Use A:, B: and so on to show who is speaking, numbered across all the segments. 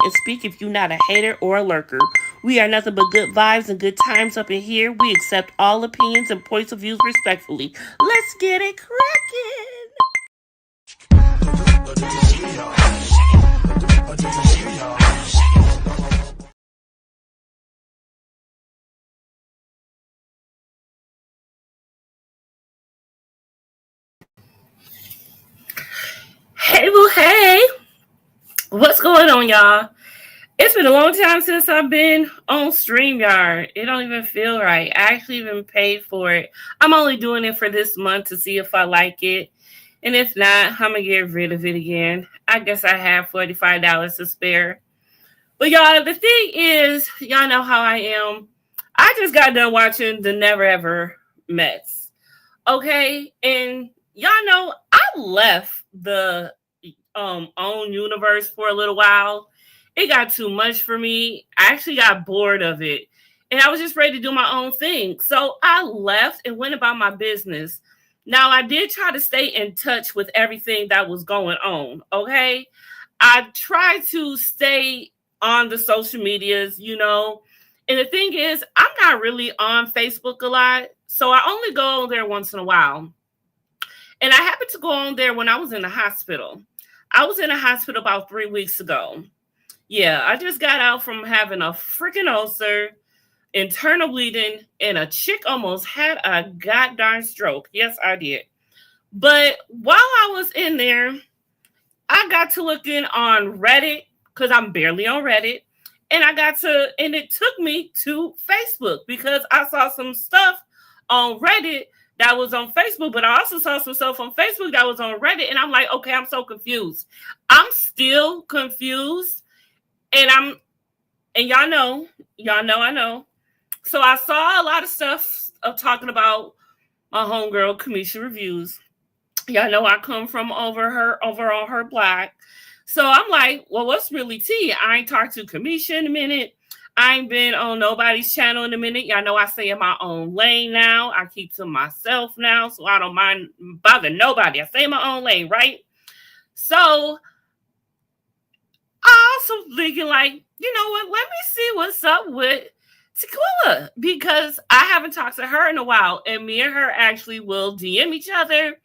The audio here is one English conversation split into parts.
A: and speak if you're not a hater or a lurker. We are nothing but good vibes and good times up in here. We accept all opinions and points of views respectfully. Let's get it cracking. Hey, boo, hey. What's going on, y'all? It's been a long time since I've been on StreamYard. It don't even feel right. I actually even paid for it. I'm only doing it for this month to see if I like it. And if not, I'm going to get rid of it again. I guess I have $45 to spare. But y'all, the thing is, y'all know how I am. I just got done watching the Never Ever Mets. Okay? And y'all know I left the own universe for a little while. It got too much for me. I actually got bored of it. And I was just ready to do my own thing. So I left and went about my business. Now, I did try to stay in touch with everything that was going on. Okay. I tried to stay on the social medias, you know. And the thing is, I'm not really on Facebook a lot. So I only go on there once in a while. And I happened to go on there when I was in the hospital. I was in a hospital about 3 weeks ago. Yeah, I just got out from having a freaking ulcer, internal bleeding, and a chick almost had a goddamn stroke. Yes, I did. But while I was in there, I got to looking on Reddit because I'm barely on Reddit. And it took me to Facebook because I saw some stuff on Reddit that was on Facebook, but I also saw some stuff on Facebook that was on Reddit. And I'm like, okay, I'm so confused. I'm still confused. And I know. So I saw a lot of stuff of talking about my homegirl, Kamisha Reviews. Y'all know I come from over on her block. So I'm like, well, what's really tea? I ain't talked to Kamisha in a minute. I ain't been on nobody's channel in a minute. Y'all know I stay in my own lane now. I keep to myself now, so I don't mind bothering nobody. I stay in my own lane, right? So I also thinking like, you know what? Let me see what's up with Tequila because I haven't talked to her in a while, and me and her actually will DM each other,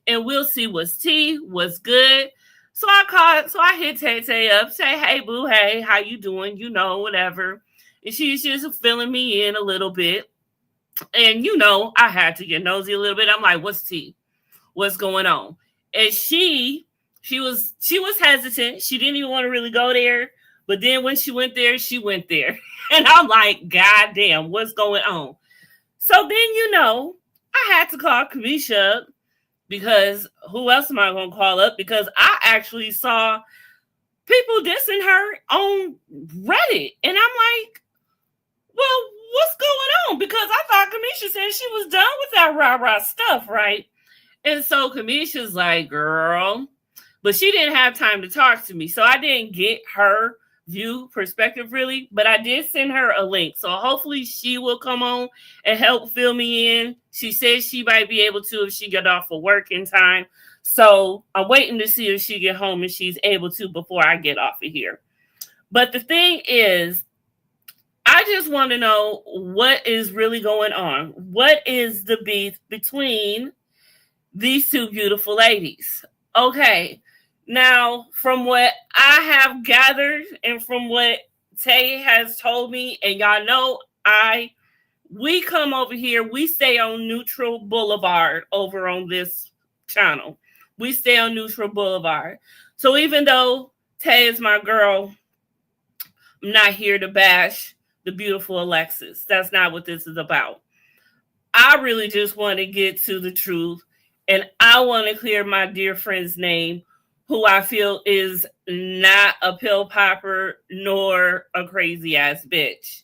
A: and we'll see what's tea, what's good. So I hit Tay up, say, hey, boo, hey, how you doing? You know, whatever. And she's just filling me in a little bit. And, you know, I had to get nosy a little bit. I'm like, what's tea? What's going on? And she was hesitant. She didn't even want to really go there. But then when she went there. And I'm like, God damn, what's going on? So then, you know, I had to call Kamisha up. Because who else am I going to call up? Because I actually saw people dissing her on Reddit. And I'm like, well, what's going on? Because I thought Kamisha said she was done with that rah-rah stuff, right? And so Kamisha's like, girl. But she didn't have time to talk to me. So I didn't get her view perspective really, but I did send her a link. So hopefully she will come on and help fill me in. She says she might be able to if she get off of work in time. So I'm waiting to see if she get home and she's able to before I get off of here. But the thing is, I just want to know what is really going on. What is the beef between these two beautiful ladies? Okay. Now, from what I have gathered and from what Tay has told me, and y'all know we come over here, we stay on Neutral Boulevard over on this channel. We stay on Neutral Boulevard. So even though Tay is my girl, I'm not here to bash the beautiful Alexis. That's not what this is about. I really just want to get to the truth, and I want to clear my dear friend's name, who I feel is not a pill popper nor a crazy ass bitch.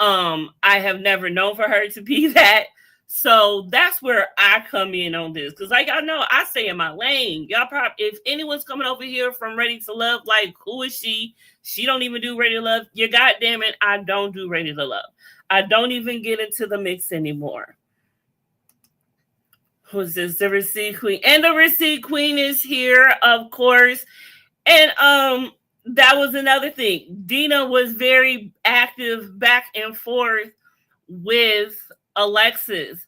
A: I have never known for her to be that. So that's where I come in on this. Because like y'all know, I stay in my lane. Y'all probably, if anyone's coming over here from Ready to Love, like, who is she? She don't even do Ready to Love. You goddamn it, I don't do Ready to Love. I don't even get into the mix anymore. Who's this? The Receipt Queen. And the Receipt Queen is here, of course. And that was another thing. Dina was very active back and forth with Alexis.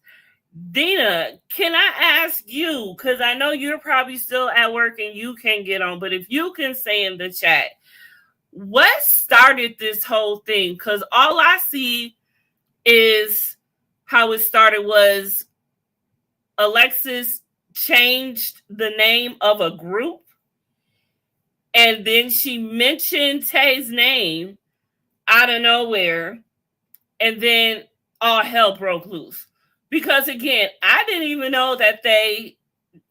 A: Dina, can I ask you, because I know you're probably still at work and you can get on, but if you can say in the chat, what started this whole thing? Because all I see is how it started was Alexis changed the name of a group, and then she mentioned Tay's name out of nowhere, and then all hell broke loose. Because again, I didn't even know that they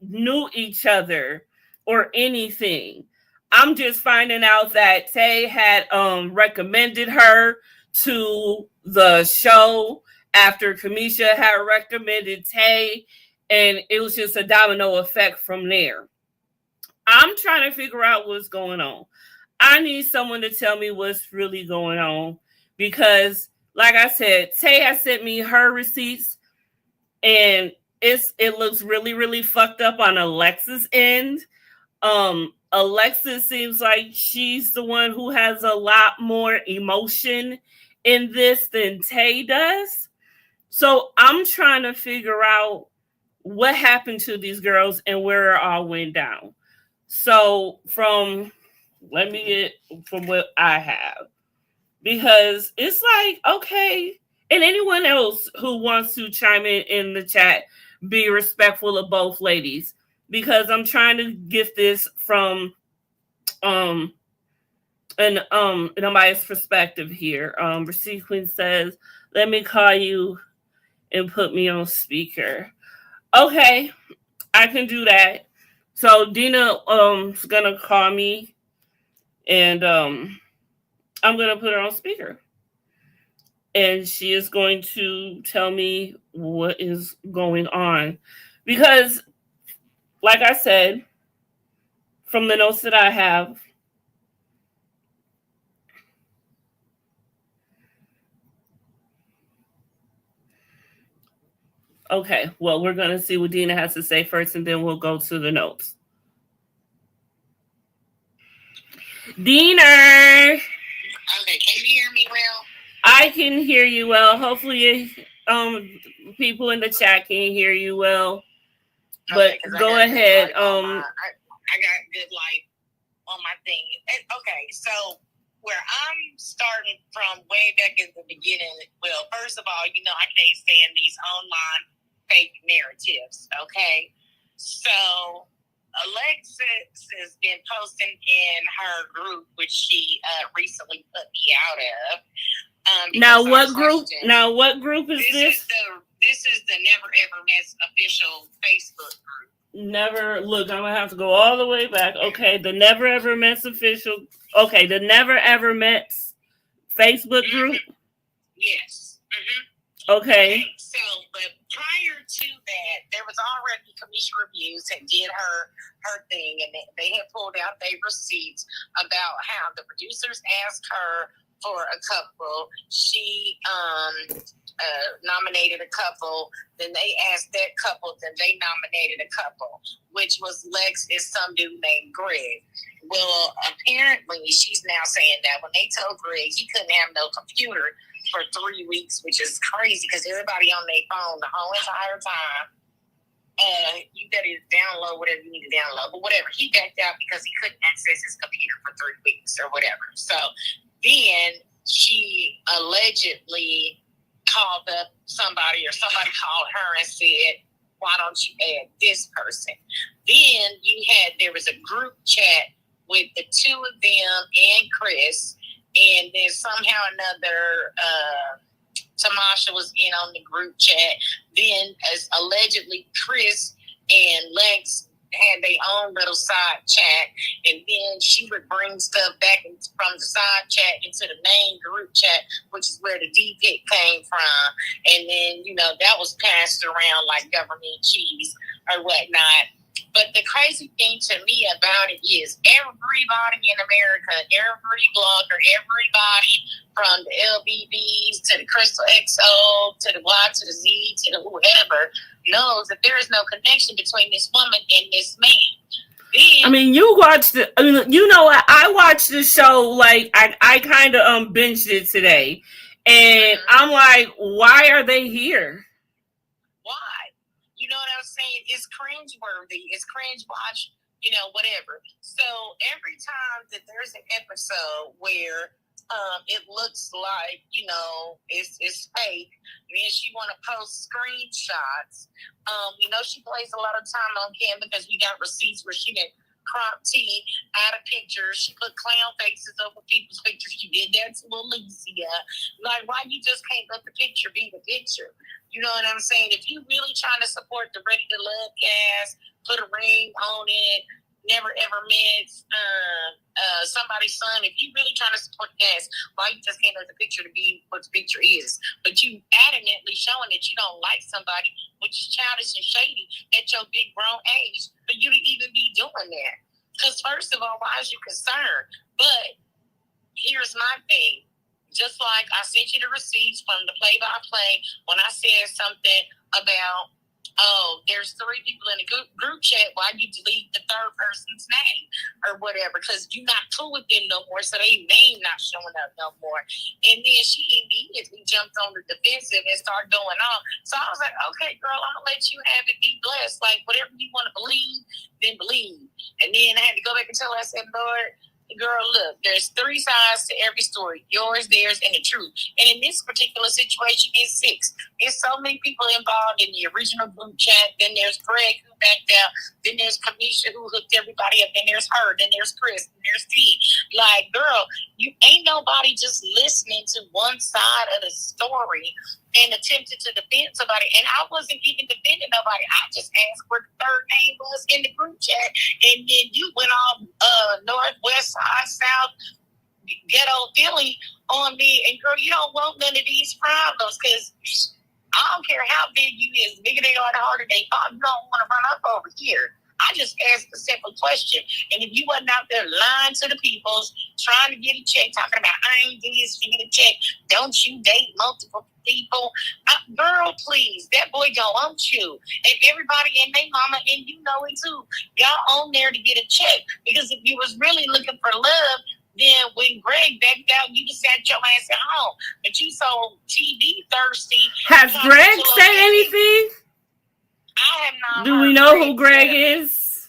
A: knew each other or anything. I'm just finding out that Tay had recommended her to the show after Kamisha had recommended Tay, and it was just a domino effect from there. I'm trying to figure out what's going on. I need someone to tell me what's really going on because, like I said, Tay has sent me her receipts, and it looks really, really fucked up on Alexis' end. Alexis seems like she's the one who has a lot more emotion in this than Tay does. So I'm trying to figure out what happened to these girls and where it all went down. So let me get from what I have. Because it's like, okay, and anyone else who wants to chime in the chat, be respectful of both ladies. Because I'm trying to get this from an unbiased perspective here. Receipt Queen says, let me call you and put me on speaker. Okay, I can do that. So Dina is gonna call me, and I'm gonna put her on speaker, and she is going to tell me what is going on, because, like I said, from the notes that I have, okay, well, we're gonna see what Dina has to say first, and then we'll go to the notes. Dina.
B: Okay, can you hear me well?
A: I can hear you well. Hopefully, people in the chat can hear you well. But okay, go ahead.
B: I got good light on my thing. Okay, so where I'm starting from way back in the beginning. Well, first of all, I can't stand these online fake narratives. Okay, so Alexis has been posting in her group, which she recently put me out of.
A: Now, what group? Now, what group is this?
B: This is the Never Ever Mess official Facebook group.
A: Never, look, I'm gonna have to go all the way back. Okay, the Never Ever Mess official. Okay, the Never Ever Mess Facebook group.
B: Yes.
A: Okay.
B: So, but prior to that, there was already Kamisha Reviews that did her thing, and they had pulled out their receipts about how the producers asked her for a couple. She nominated a couple. Then they asked that couple. Then they nominated a couple, which was Lex and some dude named Greg. Well, apparently she's now saying that when they told Greg he couldn't have no computer for 3 weeks, which is crazy because everybody on their phone the whole entire time. You better download whatever you need to download. But whatever, he backed out because he couldn't access his computer for 3 weeks or whatever. So then she allegedly called up somebody, or somebody called her and said, why don't you add this person? Then there was a group chat with the two of them and Chris, and then somehow another Tamasha was in on the group chat. Then as allegedly Chris and Lex had their own little side chat, and then she would bring stuff back from the side chat into the main group chat, which is where the D-pic came from. And then, that was passed around like government cheese or whatnot. But the crazy thing to me about it is everybody in America, every blogger, everybody from the LBBs to the Crystal XO to the Y to the Z to the whoever knows that there is no connection between this woman and this man.
A: I mean, you watched it. I mean, you know what? I watched the show. Like, I kind of binged it today, and I'm like, why are they here?
B: Why? You know what I'm saying? It's cringe worthy. It's cringe watch. You know, whatever. So every time that there's an episode where it looks like, you know, it's fake, then she want to post screenshots. You know, she plays a lot of time on cam because we got receipts where she didn't crop tea out of pictures. She put clown faces over people's pictures. She did that to Alicia. Like, why you just can't let the picture be the picture? You know what I'm saying? If you really trying to support the Ready to Love cast, put a ring on it, never ever met somebody's son. If you really trying to support the cast, why you just can't let the picture to be what the picture is? But you adamantly showing that you don't like somebody, which is childish and shady at your big grown age, for you to even be doing that. Because first of all, why is you concerned? But here's my thing. Just like I sent you the receipts from the play-by-play when I said something about, oh, there's 3 people in the group chat. Why you delete the third person's name or whatever? Because you're not cool with them no more, so they name not showing up no more. And then she immediately jumped on the defensive and started going on. So I was like, okay, girl, I'm going to let you have it. Be blessed. Like, whatever you want to believe, then believe. And then I had to go back and tell her, I said, Lord, girl, look, there's 3 sides to every story. Yours, theirs, and the truth. And in this particular situation, it's 6. There's so many people involved in the original group chat. Then there's Greg who backed out. Then there's Kamisha who hooked everybody up. Then there's her. Then there's Chris. Then there's T. Like, girl, you ain't nobody just listening to one side of the story and attempted to defend somebody. And I wasn't even defending nobody. I just asked what the third name was in the group chat. And then you went off north, west, side, south, ghetto Philly on me. And girl, you don't want none of these problems because I don't care how big you is, the bigger they are, the harder they are. You don't want to run up over here. I just asked a simple question. And if you wasn't out there lying to the peoples, trying to get a check, talking about I ain't do this to get a check, don't you date multiple people? Girl, please, that boy don't want you. And everybody and their mama, and you know it too, y'all on there to get a check. Because if you was really looking for love, then when Greg backed out, you just sat your ass at home. But you so TV thirsty.
A: Has Greg said anything?
B: I have not.
A: Do we know who Greg is?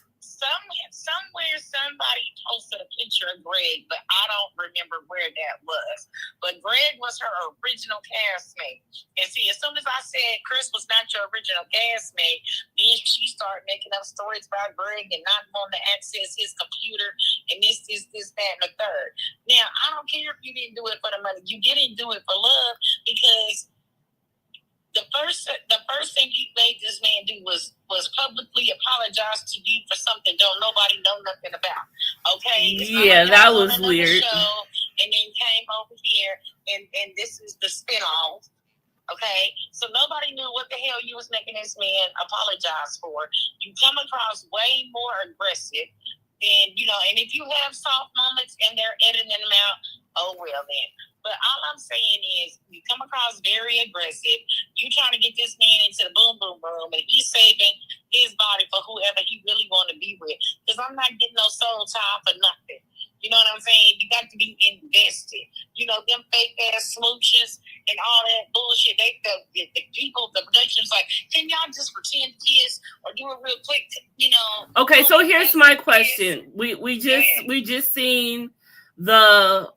B: Somewhere somebody posted a picture of Greg, but I don't remember where that was. But Greg was her original castmate. And see, as soon as I said Chris was not your original castmate, then she started making up stories about Greg and not wanting to access his computer and this, that, and the third. Now, I don't care if you didn't do it for the money. You didn't do it for love because the first thing you made this man do was publicly apologize to you for something don't nobody know nothing about. Okay?
A: Yeah, that was weird.
B: Show, and then came over here and this is the spinoff. Okay? So nobody knew what the hell you was making this man apologize for. You come across way more aggressive. And, you know, and if you have soft moments and they're editing them out, oh, well, then. But all I'm saying is you come across very aggressive. You trying to get this man into the boom, boom, boom, and he's saving his body for whoever he really want to be with. Because I'm not getting no soul tie for nothing. You know what I'm saying? You got to be invested. You know, them fake ass smooches and all that bullshit. The people, the production's like, can y'all just pretend to kiss or do it real quick? You know.
A: Okay, so here's my question. We just seen the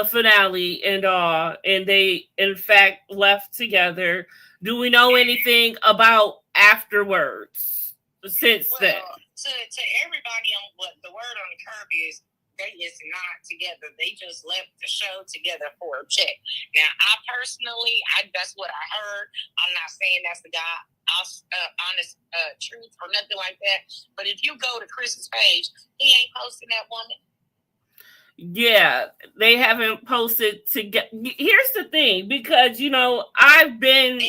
A: finale and all, and they in fact left together. Do we know anything about afterwards since then?
B: To everybody on what the word on the curb is, they is not together. They just left the show together for a check. Now, I personally, that's what I heard. I'm not saying that's the guy. Honest truth or nothing like that. But if you go to Chris's page, he ain't posting that woman.
A: Yeah, they haven't posted together. Here's the thing, because you know I've been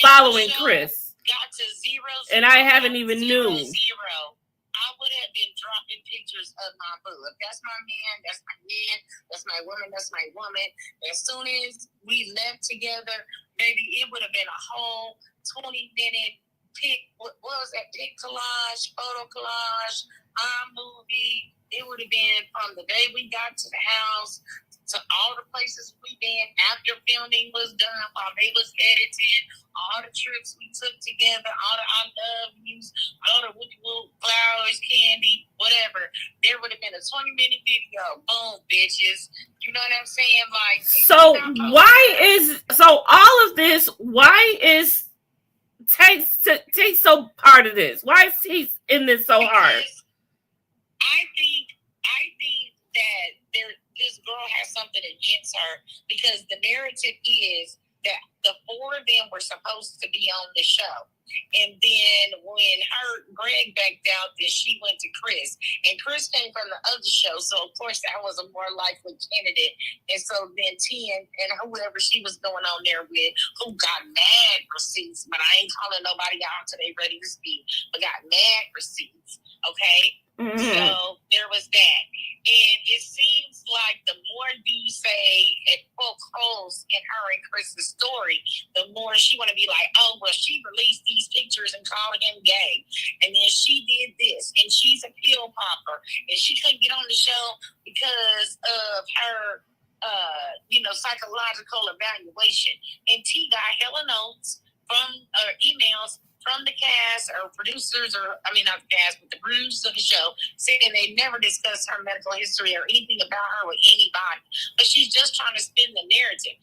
A: following Chris,
B: got to zero,
A: and I haven't even knew.
B: I would have been dropping pictures of my boo. If that's my man, that's my man, that's my woman, that's my woman. As soon as we left together, baby, it would have been a whole 20-minute pic. What was that? Pic collage, photo collage, iMovie. It would have been from the day we got to the house to all the places we been after filming was done, while they was editing, all the trips we took together, all the I love yous, all the Woody Woo flowers, candy, whatever. There would have been a 20-minute video. Boom, bitches. You know what I'm saying? Like,
A: so all of this? Why is Tate so part of this? Why is he in this so hard?
B: I think that this girl has something against her, because the narrative is that the four of them were supposed to be on the show. And then when Greg backed out, then she went to Chris. And Chris came from the other show, so of course that was a more likely candidate. And so then Tien and whoever she was going on there with, who got mad receipts, but I ain't calling nobody out until they ready to speak, but got mad receipts, okay? Mm-hmm. So there was that. And it seems like the more you say and poke holes in her and Chris's story, the more she want to be like, oh, well, she released these pictures and called him gay. And then she did this. And she's a pill popper. And she couldn't get on the show because of her, psychological evaluation. And T got hella notes from emails from the cast or producers, not the cast, but the producers of the show, saying they never discussed her medical history or anything about her with anybody. But she's just trying to spin the narrative.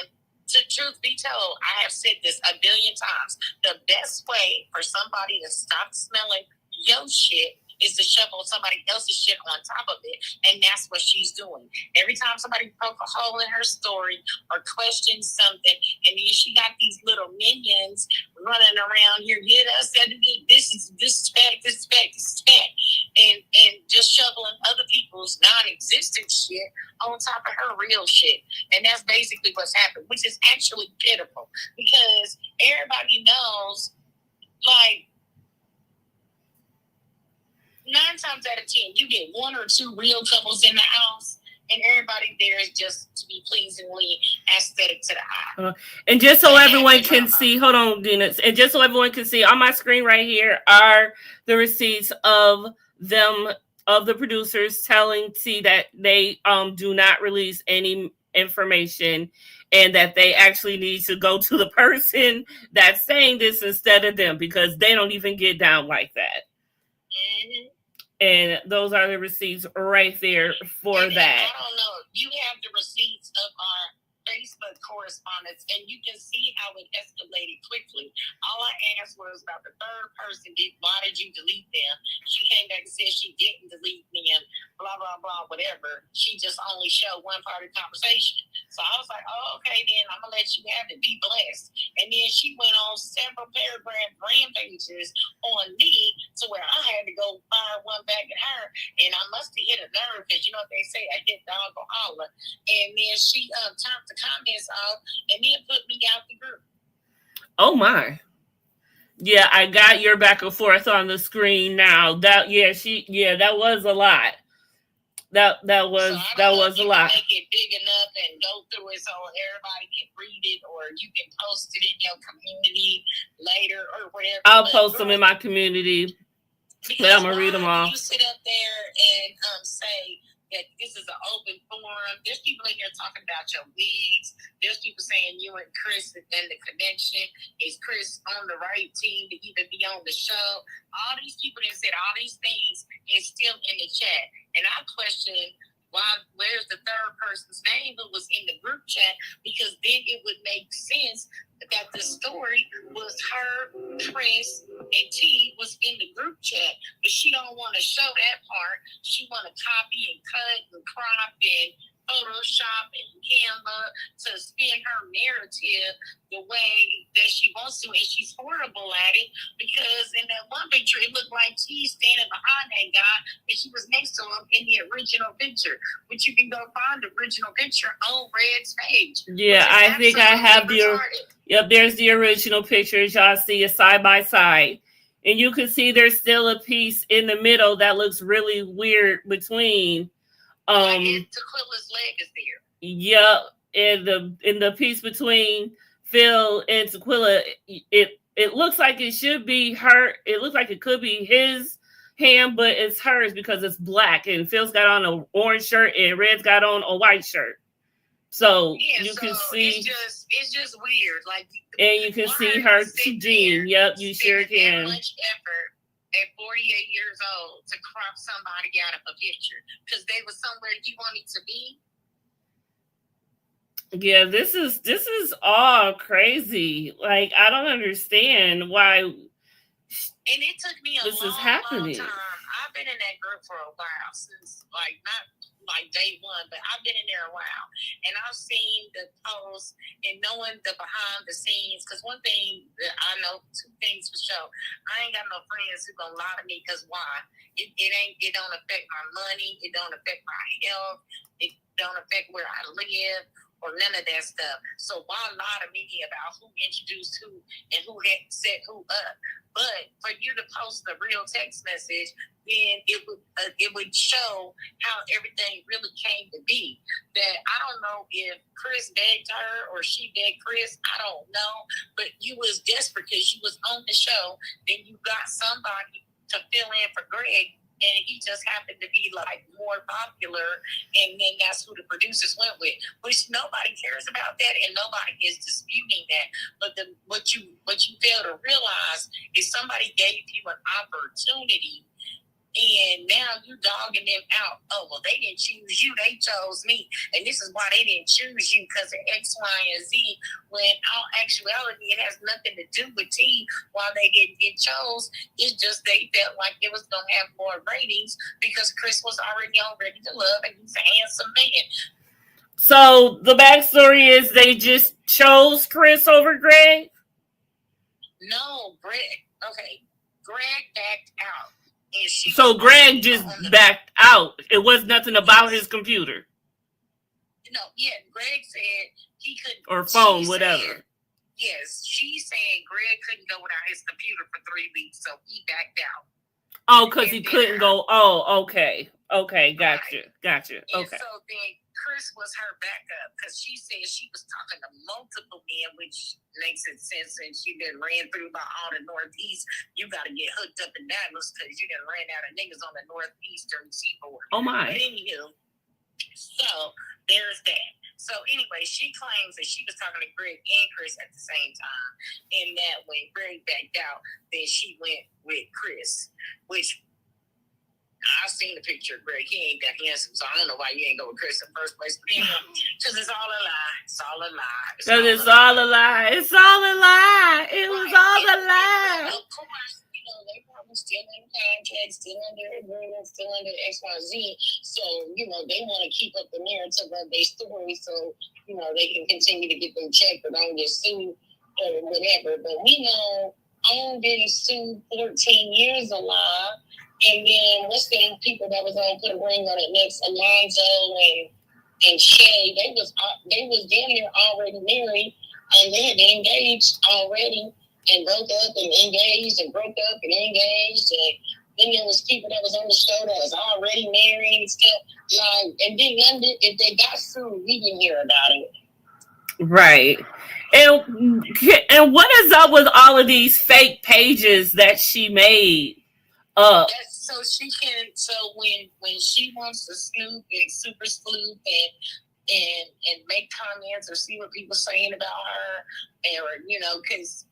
B: And to truth be told, I have said this a billion times. The best way for somebody to stop smelling your shit is to shovel somebody else's shit on top of it. And that's what she's doing. Every time somebody poke a hole in her story or question something, and then she got these little minions running around here, this is fact, this is fact, this is fact. And just shoveling other people's non-existent shit on top of her real shit. And that's basically what's happened, which is actually pitiful, because everybody knows, like, 9 times out of 10, you get 1 or 2 real couples in the house, and everybody there is just to be pleasingly aesthetic to the eye.
A: And just so everyone can see, hold on, Dina, and just so everyone can see, on my screen right here are the receipts of them, of the producers telling T that they do not release any information, and that they actually need to go to the person that's saying this instead of them, because they don't even get down like that. Mm-hmm. And those are the receipts right there for that.
B: I don't know. You have the receipts of our Facebook correspondence, and you can see how it escalated quickly. All I asked was about the third person. Why did you delete them? She came back and said she didn't delete them, blah, blah, blah, whatever. She just only showed one part of the conversation. So I was like, oh, okay, then I'm going to let you have it. Be blessed. And then she went on several paragraph rampages on me to where I had to go fire one back at her. And I must have hit a nerve, because you know what they say, I hit dog or holler. And then she turned the comments off and then put me out the group.
A: Oh my. Yeah, I got your back and forth on the screen now. That was a lot. That was a lot.
B: Make it big enough and go through it so everybody can read it, or you can post it in your community later or whatever.
A: I'll post them in my community. But I'm gonna read them all.
B: You sit up there and say that this is an open forum. There's people in here talking about your wigs. There's people saying you and Chris and the connection. Is Chris on the right team to even be on the show? All these people that said all these things is still in the chat. And I question where's the third person's name who was in the group chat, because then it would make sense that the story was her, Chris, and T was in the group chat, but she don't want to show that part. She want to copy and cut and crop and Photoshop and Canva to spin her narrative the way that she wants to, and she's horrible at it, because in that one picture it looked like she's standing behind that guy and she was next to him in the original picture, which you can go find the original picture on Red's page.
A: Yeah, I think I have there's the original pictures. Y'all see it side by side, and you can see there's still a piece in the middle that looks really weird between
B: Tequila's leg is there.
A: Yeah, in the piece between Phil and Tequila, it looks like it should be her. It looks like it could be his hand, but it's hers because it's black, and Phil's got on an orange shirt and Red's got on a white shirt. So
B: Yeah,
A: you
B: so
A: can see,
B: it's just weird. Like,
A: and you can see her jean. Yep, you sure can.
B: That much effort at 48 years old to crop somebody out of a picture because they were somewhere you wanted to be.
A: Yeah, this is all crazy. Like, I don't understand why.
B: And it took me a long time. I've been in that group for a while, since like not like day one, but I've been in there a while, and I've seen the posts and knowing the behind the scenes. Because one thing that I know, two things for sure, I ain't got no friends who gonna lie to me. Because why? It don't affect my money. It don't affect my health. It don't affect where I live or none of that stuff. So why lie to me about who introduced who and who had set who up? But for you to post the real text message, then it would show how everything really came to be. That I don't know if Chris begged her or she begged Chris. I don't know. But you was desperate because you was on the show. Then you got somebody to fill in for Greg. And he just happened to be like more popular, and then that's who the producers went with. Which nobody cares about that, and nobody is disputing that. But what you fail to realize is somebody gave you an opportunity, and now you dogging them out. Oh, well, they didn't choose you; they chose me, and this is why they didn't choose you because of X, Y, and Z. When in all actuality, it has nothing to do with T. Why they didn't get chose, it's just they felt like it was gonna have more ratings because Chris was already on Ready to Love, and he's a handsome man.
A: So the backstory is they just chose Chris over Greg?
B: No, Greg. Okay, Greg backed out.
A: So Greg just backed out. It was nothing about his computer.
B: No, yeah, Greg said he couldn't.
A: Or phone, whatever.
B: Yes, she said Greg couldn't go without his computer for 3 weeks, so he backed out.
A: Oh, because he couldn't go. Oh, okay. Okay, gotcha.
B: Right.
A: Gotcha.
B: And
A: okay.
B: So then Chris was her backup because she said she was talking to multiple men, which makes it sense since you done ran through by all the Northeast. You got to get hooked up in Dallas because you done ran out of niggas on the Northeastern seaboard.
A: Oh, my.
B: But anywho, so there's that. So anyway, she claims that she was talking to Greg and Chris at the same time, and that when Greg backed out, then she went with Chris, which I've seen the picture of Greg. He ain't that handsome, so I don't know why you ain't go with Chris in the first place. Because it's all a lie. It's all a lie.
A: Because it's all a lie. It's all a lie. It was all a lie.
B: Of course, they probably still in contract, still under agreement, still under XYZ. So, they want to keep up the narrative of their story so, they can continue to get them checked or don't get sued or whatever. But we know I'm been sued 14 years alive. And then what's the people that was on put a ring on it next? Alonzo and Shay, they was damn near already married, and they had been engaged already, and broke up and engaged, and broke up and engaged, and then there was people that was on the show that was already married and stuff. And then if they got sued, we didn't hear about it.
A: Right. And what is up with all of these fake pages that she made?
B: So she can. So when she wants to snoop and super sleuth and make comments or see what people saying about her, or because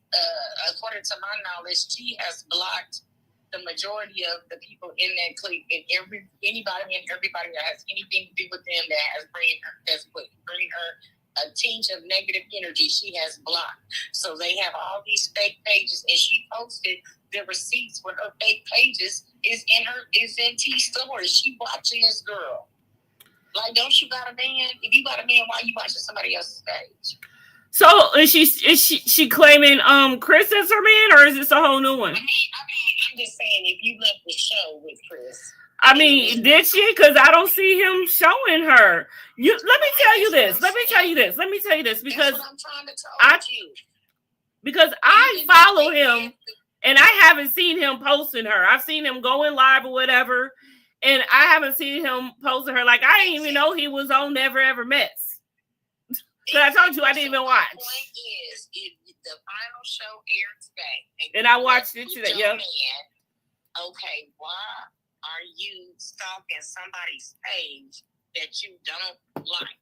B: according to my knowledge, she has blocked the majority of the people in that clique, and anybody and everybody that has anything to do with them that has bring her a tinge of negative energy, she has blocked. So they have all these fake pages, and she posted the receipts with her fake pages is in T stories. She watching this girl. Like, don't you got a man? If you got a man, why are you watching somebody else's page?
A: So is she claiming Chris as her man, or is this a whole new one?
B: I mean, I'm just saying, if you left the show with Chris.
A: I mean, did she? Because I don't see him showing her. Let me tell you this. Because
B: that's what I'm trying to tell you.
A: Because I follow him, and I haven't seen him posting her. I've seen him going live or whatever, and I haven't seen him posting her. Like, I didn't even know he was on Never Ever Mets. So I told you I didn't even watch.
B: The point is, if the final show aired today,
A: and I watched it today, yeah.
B: okay, why are you stalking somebody's page that you don't like?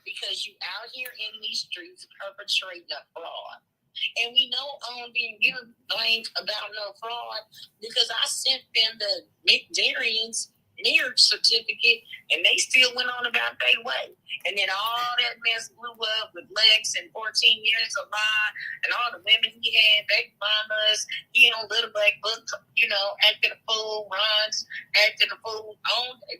B: Because you out here in these streets perpetrating a fraud. And we know on being given blamed about no fraud because I sent them the McDarian's marriage certificate and they still went on about their way. And then all that mess blew up with Lex and 14 years of lie and all the women he had, baby mamas, he on Little Black Book, acting a fool, runs, acting a fool.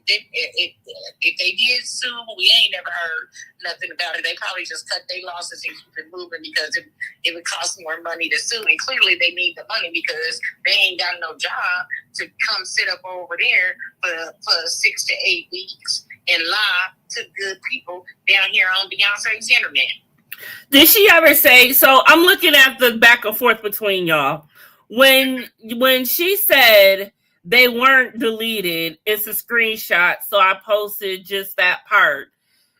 B: If they did sue, we ain't never heard nothing about it. They probably just cut their losses and keep it moving because it would cost more money to sue. And clearly they need the money because they ain't got no job to come sit up over there for 6 to 8 weeks and lie to good people down here on Beyonce's internet.
A: Did she ever say, so I'm looking at the back and forth between y'all. When she said they weren't deleted, it's a screenshot, so I posted just that part.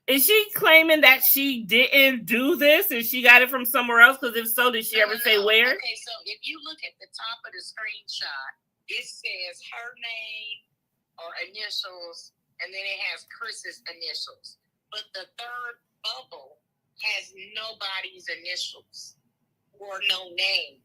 A: Is she claiming that she didn't do this and she got it from somewhere else? Because if so, did she ever say where?
B: Okay, so if you look at the top of the screenshot, it says her name or initials, and then it has Chris's initials. But the third bubble has nobody's initials or no name.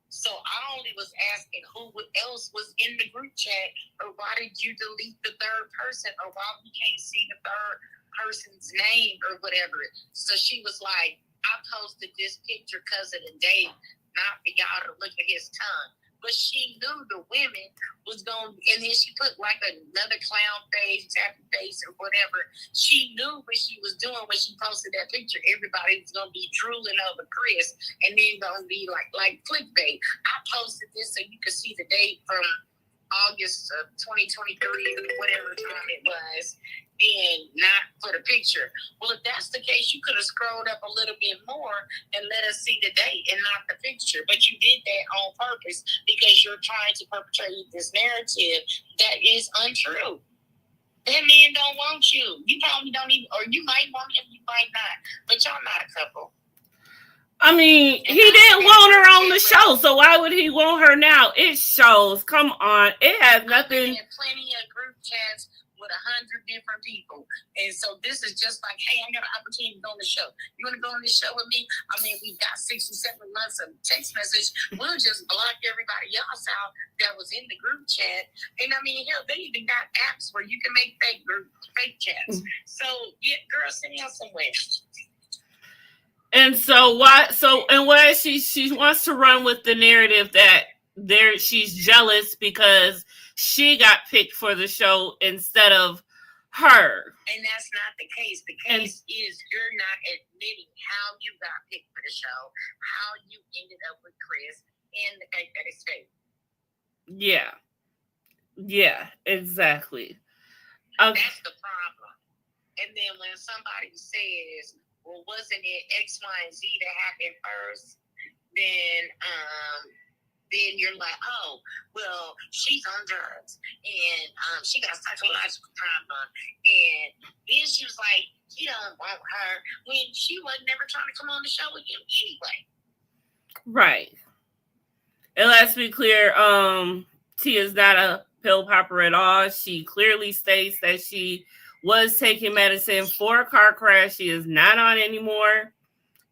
B: So I only was asking who else was in the group chat, or why did you delete the third person, or why we can't see the third person's name or whatever. So she was like, I posted this picture because of the date, not for y'all to look at his tongue. But she knew the women was going, and then she put like another clown face, tappy face, or whatever. She knew what she was doing when she posted that picture. Everybody was going to be drooling over Chris, and then going to be like clickbait. I posted this so you could see the date from August of 2023, whatever time it was, and not for the picture. Well, if that's the case, you could have scrolled up a little bit more and let us see the date and not the picture. But you did that on purpose because you're trying to perpetrate this narrative that is untrue. That man don't want you. You probably don't even, or you might want him, you might not. But y'all not a couple.
A: I mean, he didn't want her on the show, so why would he want her now? It shows. Come on. It has nothing.
B: Plenty of group chats with 100 different people. And so this is just like, hey, I got an opportunity to go on the show. You want to go on this show with me? I mean, we got 6 or 7 months of text message. We'll just block everybody else out that was in the group chat. And I mean, hell, they even got apps where you can make fake chats. So, yeah, girl, send me out somewhere.
A: And so why she wants to run with the narrative that she's jealous because she got picked for the show instead of her.
B: And that's not the case. The case is you're not admitting how you got picked for the show, how you ended up with Chris, and the fact that it's fake.
A: Yeah. Yeah, exactly.
B: Okay. That's the problem. And then when somebody says, well, wasn't it X, Y, and Z that happened first? Then you're like, oh, well, she's on drugs and she got a psychological problem. And then she was like, he don't want her when she was never trying to come on the show with him anyway.
A: Right. And let's be clear, Tia's not a pill popper at all. She clearly states that she was taking medicine for a car crash. She is not on anymore.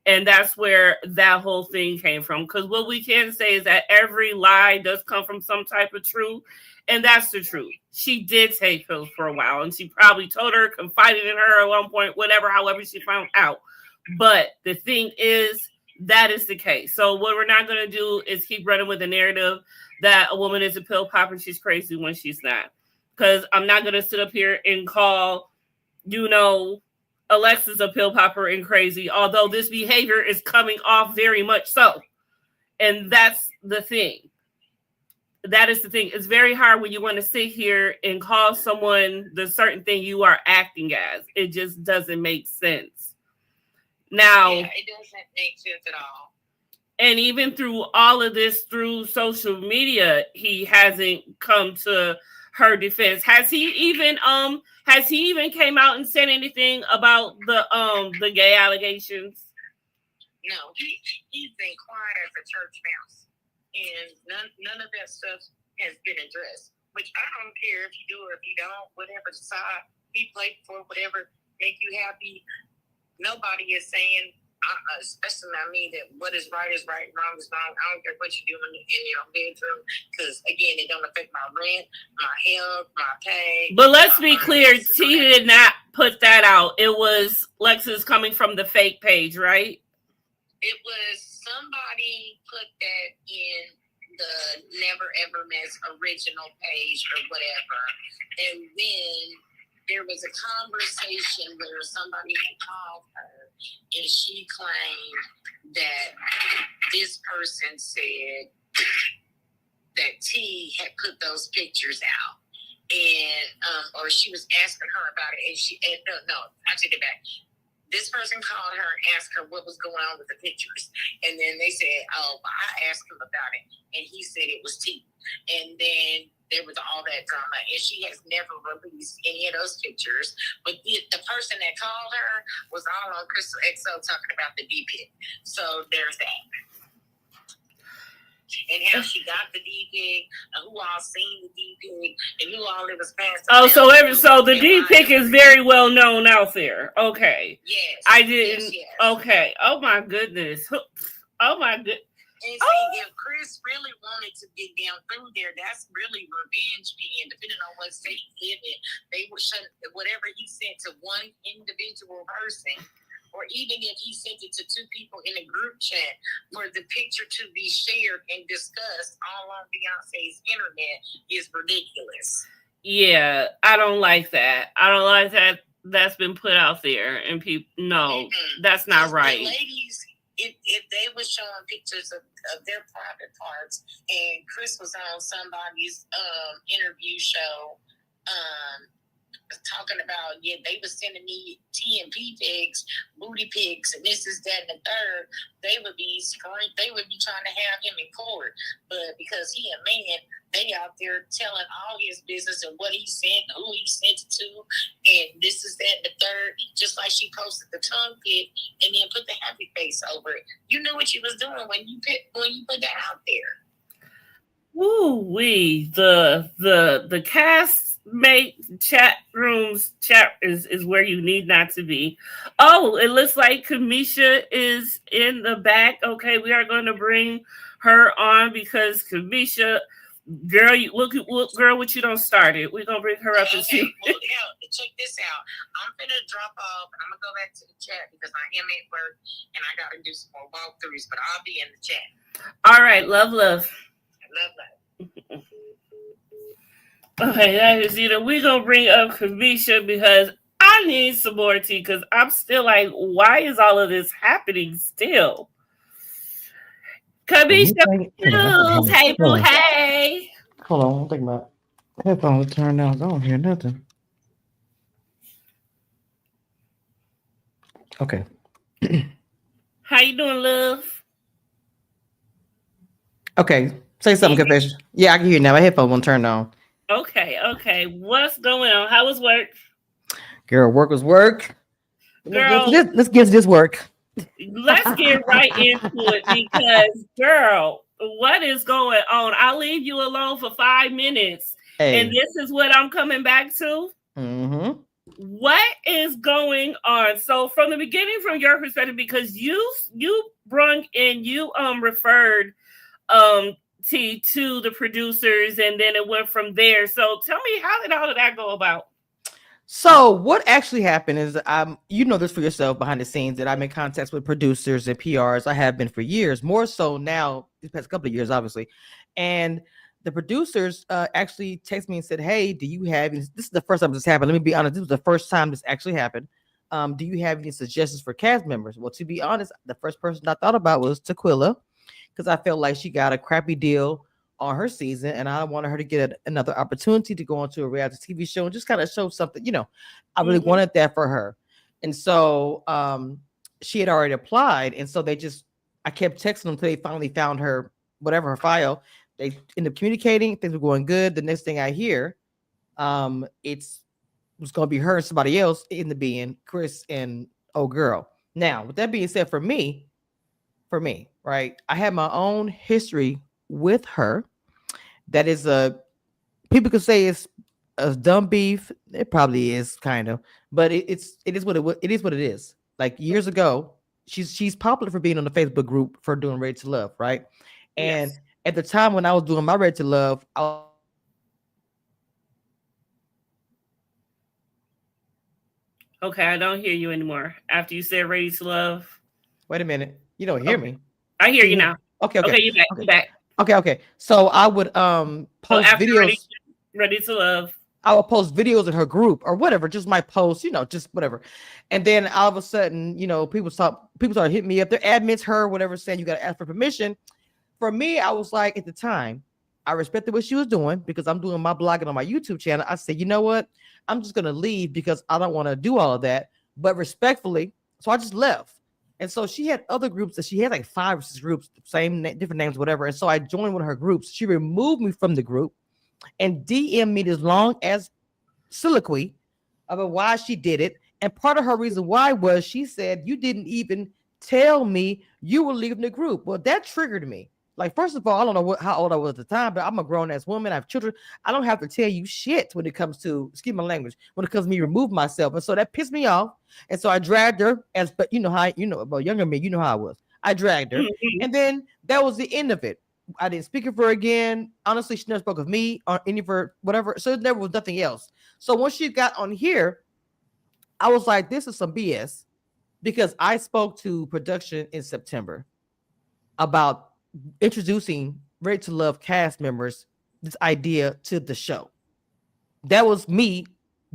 A: And that's where that whole thing came from. Because what we can say is that every lie does come from some type of truth. And that's the truth. She did take pills for a while. And she probably told her, confided in her at one point, whatever, however she found out. But the thing is, that is the case. So what we're not going to do is keep running with the narrative that a woman is a pill popper. She's crazy when she's not. Because I'm not going to sit up here and call, Alexis a pill popper and crazy, although this behavior is coming off very much so. And that's the thing. That is the thing. It's very hard when you want to sit here and call someone the certain thing you are acting as. It just doesn't make sense. Now,
B: yeah, it doesn't make sense at all.
A: And even through all of this, through social media, he hasn't come to her defense. Has he even came out and said anything about the gay allegations?
B: No, he's been quiet as a church mouse. and none of that stuff has been addressed. Which I don't care if you do or if you don't, whatever side we play for, whatever make you happy. Nobody is saying, especially not me, that what is right, wrong is wrong. I don't care what you're doing in your bedroom, because again, it don't affect my rent, my health, my pay.
A: But let's be clear, T did not put that out. It was Lexus coming from the fake page, right?
B: It was somebody put that in the Never Ever Miss original page or whatever. And then there was a conversation where somebody had called her and she claimed that this person said that T had put those pictures out. And or she was asking her about it, and no, I take it back. This person called her and asked her what was going on with the pictures. And then they said, oh, I asked him about it. And he said it was T. And then there was all that drama. And she has never released any of those pictures. But the person that called her was all on Crystal XO talking about the D-pic. So there's that. And how she got the D-pic, and who all seen the D-pic, and who all it was passed.
A: Oh, so the D-pic is very well known out there. Okay.
B: Yes.
A: I didn't.
B: Yes.
A: Okay. Oh my goodness. Oh my goodness.
B: And see, if Chris really wanted to get down through there, that's really revenge being, depending on what state he live in. They would shut whatever he sent to one individual person, or even if he sent it to two people in a group chat, for the picture to be shared and discussed all on Beyonce's internet is ridiculous.
A: Yeah, I don't like that. I don't like that. That's been put out there, and people, no, that's not right.
B: The ladies, if they were showing pictures of their private parts, and Chris was on somebody's interview show, talking about, they were sending me TMP pics, booty pics, and this is that and the third, they would be trying to have him in court. But because he a man, they out there telling all his business and what he sent, who he sent it to, and this is that and the third, just like she posted the tongue pic and then put the happy face over it. You knew what you was doing when you put that out there.
A: Woo wee. The cast mate chat is where you need not to be. Oh, it looks like Kamisha is in the back. Okay, we are going to bring her on because Kamisha, girl, girl, what you don't start it. We're gonna bring her up and see.
B: Well, check this out. I'm gonna drop off and I'm gonna go back to the chat because I am at work and I gotta do some more walkthroughs, but I'll be in the chat.
A: All right, love.
B: Love.
A: Okay, that is either we gonna bring up Kamisha because I need some more tea because I'm still like, why is all of this happening still? Kamisha, hey boo, hey.
C: Hold on, I'm thinking about headphones turned down. I don't hear nothing. Okay.
A: How you doing, love?
C: Okay, say something, Confession. Yeah, I can hear you now. My headphones won't turn on.
A: Okay. What's going on? How was work?
C: Girl, work was work.
A: Girl,
C: let's get this work.
A: Let's get right into it because, girl, what is going on? I'll leave you alone for 5 minutes, and this is what I'm coming back to.
C: Mm-hmm.
A: What is going on? So, from the beginning, from your perspective, because you brung in, you referred to the producers, and then it went from there. So, tell me, how did all of that go about?
C: So what actually happened is, you know this for yourself behind the scenes, that I'm in contact with producers and PRs. I have been for years, more so now, these past couple of years, obviously. And the producers actually texted me and said, hey, do you have, this is the first time this happened. Let me be honest. This was the first time this actually happened. Do you have any suggestions for cast members? Well, to be honest, the first person I thought about was Tequila, because I felt like she got a crappy deal on her season, and I wanted her to get another opportunity to go onto a reality TV show and just kind of show something, I really wanted that for her. And so she had already applied, and so I kept texting them until they finally found her, whatever her file. They ended up communicating, things were going good. The next thing I hear, it was going to be her and somebody else in the being Chris and Oh Girl. Now, with that being said, for me, right, I had my own history with her. That is a people could say it's a dumb beef. It probably is kind of, but it is it is what it is. Like years ago, she's popular for being on the Facebook group for doing Ready to Love, right? And
A: Yes.
C: at the time when I was doing my Ready to Love, I was posting videos of her group.
A: Okay, I don't hear you anymore. After you said ready to love.
C: Wait a minute, you don't hear
A: Okay.
C: me?
A: I hear
C: Can
A: you
C: you hear?
A: now.
C: Okay, okay,
A: Okay, you back.
C: okay,
A: You back.
C: okay, okay. So I would
A: So
C: post
A: after
C: videos.
A: ready to love.
C: I would post videos in her group or whatever, just my posts, just whatever. And then all of a sudden, people started hitting me up. Their admins, her, whatever, saying you got to ask for permission. For me, I was like, at the time, I respected what she was doing because I'm doing my blogging on my YouTube channel. I said, you know what? I'm just gonna leave because I don't want to do all of that. But respectfully, so I just left. And so she had other groups that she had like 5 or 6 groups, different names, whatever. And so I joined one of her groups. She removed me from the group and DM me this long as soliloquy about why she did it. And part of her reason why was she said, you didn't even tell me you were leaving the group. Well, that triggered me. Like, first of all, I don't know how old I was at the time, but I'm a grown ass woman. I have children. I don't have to tell you shit when it comes to, excuse my language, when it comes to me remove myself. And so that pissed me off. And so I dragged her but you know how, about younger me, you know how I was. I dragged her.
A: Mhm.
C: And then that was the end of it. I didn't speak of her again. Honestly, she never spoke of me or any of her, whatever. So there was nothing else. So once she got on here, I was like, this is some BS because I spoke to production in September about introducing Ready to Love cast members this idea to the show. That was me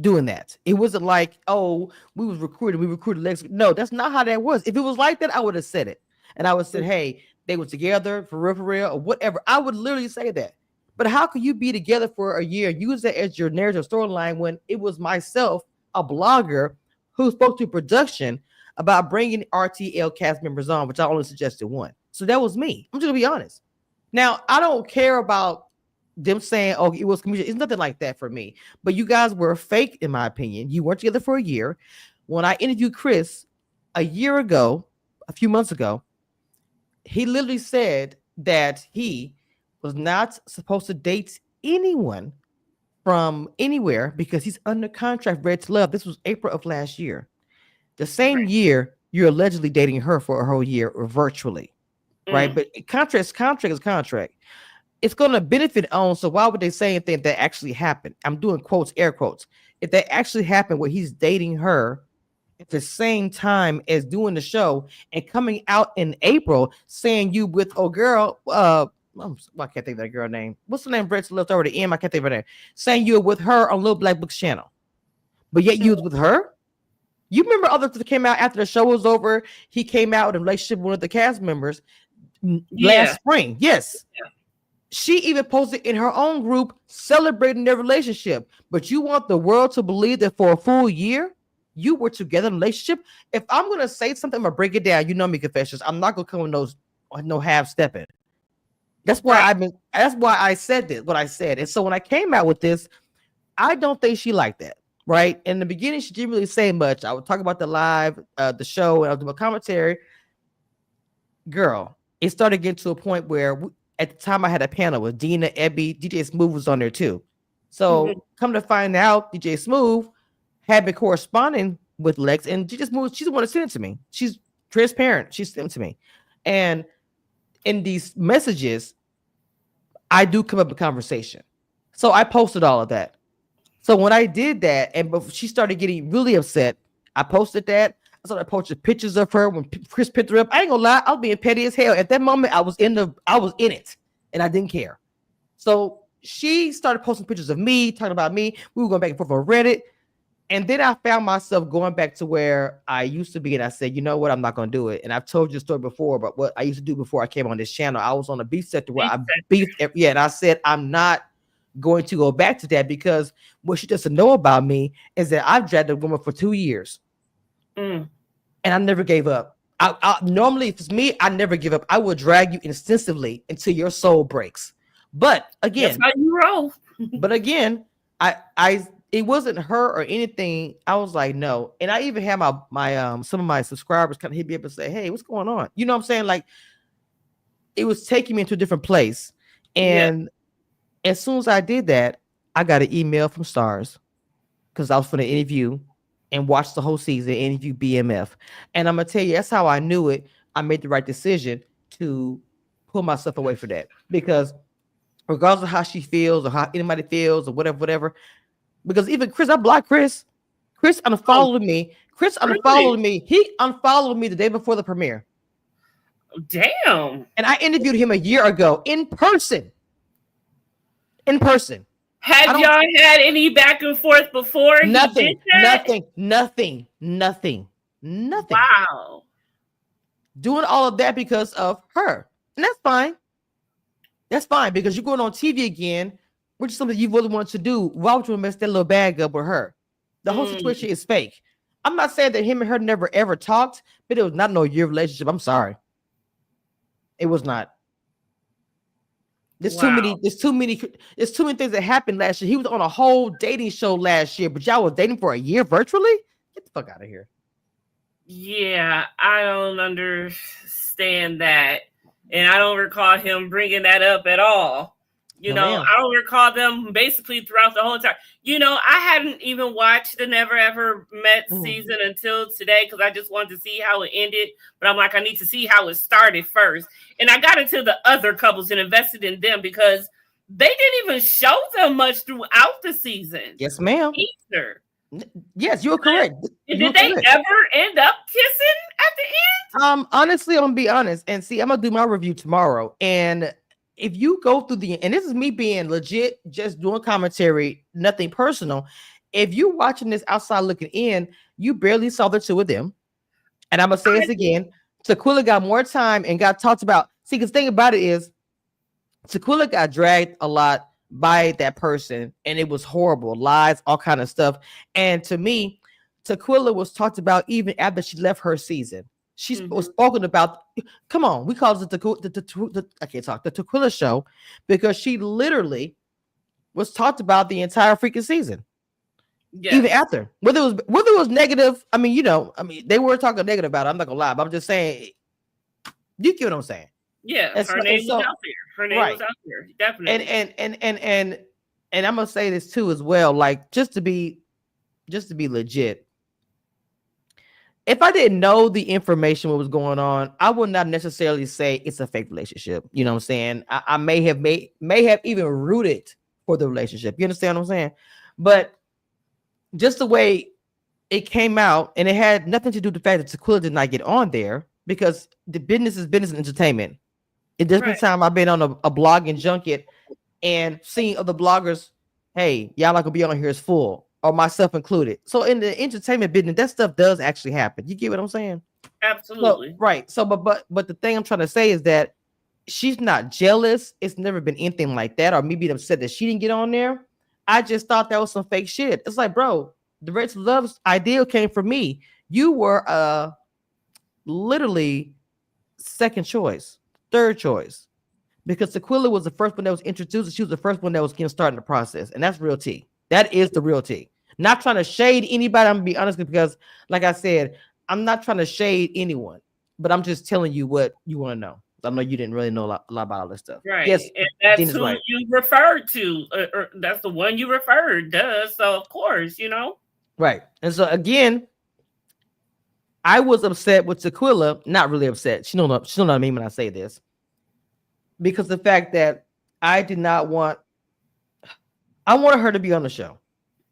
C: doing that. It wasn't like, oh, we recruited Lex. No, that's not how that was. If it was like that, I would have said it. And I would have said, hey, they were together for real, or whatever. I would literally say that. But how could you be together for a year and use that as your narrative storyline when it was myself, a blogger, who spoke to production about bringing RTL cast members on, which I only suggested one. So that was me. I'm just gonna be honest. Now, I don't care about them saying, oh, it was community. It's nothing like that for me. But you guys were fake, in my opinion. You weren't together for a year. When I interviewed Chris a year ago, a few months ago, he literally said that he was not supposed to date anyone from anywhere because he's under contract, Ready to Love. This was April of last year. The same
A: Right.
C: year you're allegedly dating her for a whole year or virtually, right?
A: Mm.
C: But contract is contract. It's going to benefit on. So why would they say anything that actually happened? I'm doing quotes, air quotes. If that actually happened, where he's dating her at the same time as doing the show and coming out in April saying you with girl, I can't think of that girl name. What's the name? Brett's left over the M. I can't think of her name. Saying you're with her on Little Black Book's channel, but yet you was with her. You remember others that came out after the show was over? He came out in a relationship with one of the cast members last
A: Yeah.
C: spring. Yes.
A: Yeah.
C: She even posted in her own group celebrating their relationship. But you want the world to believe that for a full year you were together in a relationship? If I'm gonna say something, I'm gonna break it down. You know me, Confessions. I'm not gonna come with no half stepping.
A: Right.
C: That's why I said this, what I said. And so when I came out with this, I don't think she liked that. Right. In the beginning, she didn't really say much. I would talk about the live, the show, and I would do a commentary. Girl, it started getting to a point where at the time I had a panel with Dina, Ebby, DJ Smooth was on there too.
A: Mhm.
C: So come to find out, DJ Smooth had been corresponding with Lex, and DJ Smooth, she's the one to send it to me. She's transparent. She sent it to me. And in these messages, I do come up with conversation. So I posted all of that. So when I did that, and she started getting really upset, I posted that. I started posting pictures of her when Chris picked her up. I ain't gonna lie, I was being petty as hell. At that moment, I was in it, and I didn't care. So she started posting pictures of me, talking about me. We were going back and forth on Reddit. And then I found myself going back to where I used to be. And I said, you know what? I'm not going to do it. And I've told you the story before, but what I used to do before I came on this channel, I was on a beef sector where I beefed. Yeah. And I said, I'm not going to go back to that because what she doesn't know about me is that I've dragged a woman for 2 years.
A: Mm.
C: And I never gave up. I normally, if it's me, I never give up. I will drag you extensively until your soul breaks. But
A: That's
C: again,
A: how you roll.
C: I it wasn't her or anything. I was like, no. And I even had my some of my subscribers kind of hit me up and say, hey, what's going on? You know what I'm saying? Like, it was taking me into a different place.
A: Yeah.
C: And as soon as I did that, I got an email from Stars because I was for the interview and watched the whole season, interview BMF. And I'm gonna tell you, that's how I knew it. I made the right decision to pull myself away from that because regardless of how she feels or how anybody feels or whatever, whatever. Because even Chris, I blocked Chris. Chris
A: Oh,
C: unfollowed me. Chris
A: really?
C: unfollowed me. He unfollowed me the day before the premiere.
A: Damn.
C: And I interviewed him a year ago in person. In person. I
A: Have
C: don't
A: y'all had any back and forth before he did
C: nothing,
A: that?
C: nothing, nothing, nothing, nothing.
A: Wow.
C: Doing all of that because of her. And that's fine. That's fine because you're going on TV again, which is something you really want to do. Why would you mess that little bag up with her? The whole
A: Mm,
C: situation is fake. I'm not saying that him and her never ever talked, but it was not no year relationship. I'm sorry. It was not. There's too
A: wow.
C: many, there's too many, there's too many things that happened last year. He was on a whole dating show last year, but y'all was dating for a year virtually? Get the fuck out of here.
A: Yeah, I don't understand that. And I don't recall him bringing that up at all.
C: No, ma'am.
A: I don't recall them basically throughout the whole time. I hadn't even watched the Never Ever Met
C: Mhm.
A: season until today because I just wanted to see how it ended. But I'm like, I need to see how it started first. And I got into the other couples and invested in them because they didn't even show them much throughout the season
C: Yes, ma'am.
A: either.
C: Yes, you're correct.
A: And
C: You're
A: did they
C: correct.
A: ever end up kissing at the end?
C: Honestly, I'm gonna be honest and see. I'm gonna do my review tomorrow. And if you go through and this is me being legit, just doing commentary, nothing personal. If you watching this outside looking in, you barely saw the two of them. And I'm gonna say
A: I
C: this again. Tequila got more time and got talked about. See, because the thing about it is Tequila got dragged a lot by that person, and it was horrible. Lies, all kind of stuff. And to me, Tequila was talked about even after she left her season. She was
A: Mhm.
C: spoken about. Come on, we call it I can't talk, the Tequila show, because she literally was talked about the entire freaking season. Even
A: Yes.
C: after, whether it was negative, I mean, they were talking negative about it. I'm not gonna lie, but I'm just saying, you get what I'm saying.
A: Yeah,
C: And
A: her
C: so, and
A: name was
C: so
A: out there. Her name was
C: right.
A: out there.
C: and
A: Definitely.
C: and and and and and I'm gonna say this too as well, like just to be legit. If I didn't know the information what was going on, I would not necessarily say it's a fake relationship. You know what I'm saying? I may have even rooted for the relationship. You understand what I'm saying? But just the way it came out, and it had nothing to do with the fact that Tequila did not get on there because the business is business and entertainment. It there's been
A: Right.
C: time I've been on a blogging junket and seeing other bloggers, hey, y'all not gonna be on here is full, or myself included. So in the entertainment business, that stuff does actually happen. You get what I'm saying? So
A: Absolutely.
C: right. So but the thing I'm trying to say is that she's not jealous. It's never been anything like that, or me being upset that she didn't get on there. I just thought that was some fake shit. It's like, bro, the Rachel Love's ideal came from me. You were literally second choice, third choice because Tequila was the first one that was introduced. And she was the first one that was getting started in the process, and that's real tea. That is the real tea. Not trying to shade anybody. I'm gonna be honest because, like I said, I'm not trying to shade anyone, but I'm just telling you what you want to know. I know you didn't really know a lot about all this stuff. Yes,
A: Right. And that's
C: Dina's
A: who
C: right.
A: you referred to. Or that's the one you referred, duh. So of course.
C: Right. And so again, I was upset with Tequila. Not really upset. She don't know what I mean when I say this because the fact that I did not want. I wanted her to be on the show.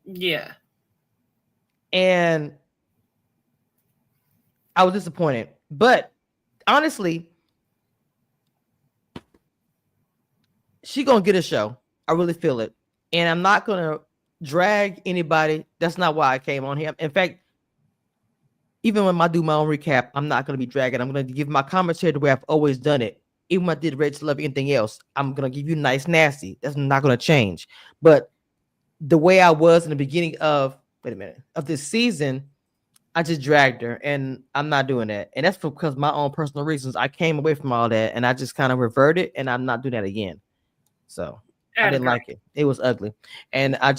A: Yeah.
C: And I was disappointed. But honestly, she gonna get a show. I really feel it. And I'm not gonna drag anybody. That's not why I came on here. In fact, even when I do my own recap, I'm not gonna be dragging. I'm gonna give my commentary the way I've always done it. Even when I did Red to Love anything else, I'm gonna give you nice nasty. That's not gonna change. But the way I was in the beginning of this season, I just dragged her, and I'm not doing that. And that's because my own personal reasons. I came away from all that, and I just kind of reverted, and I'm not doing that again. So I
A: I'd
C: didn't
A: agree.
C: like it. It was ugly, and I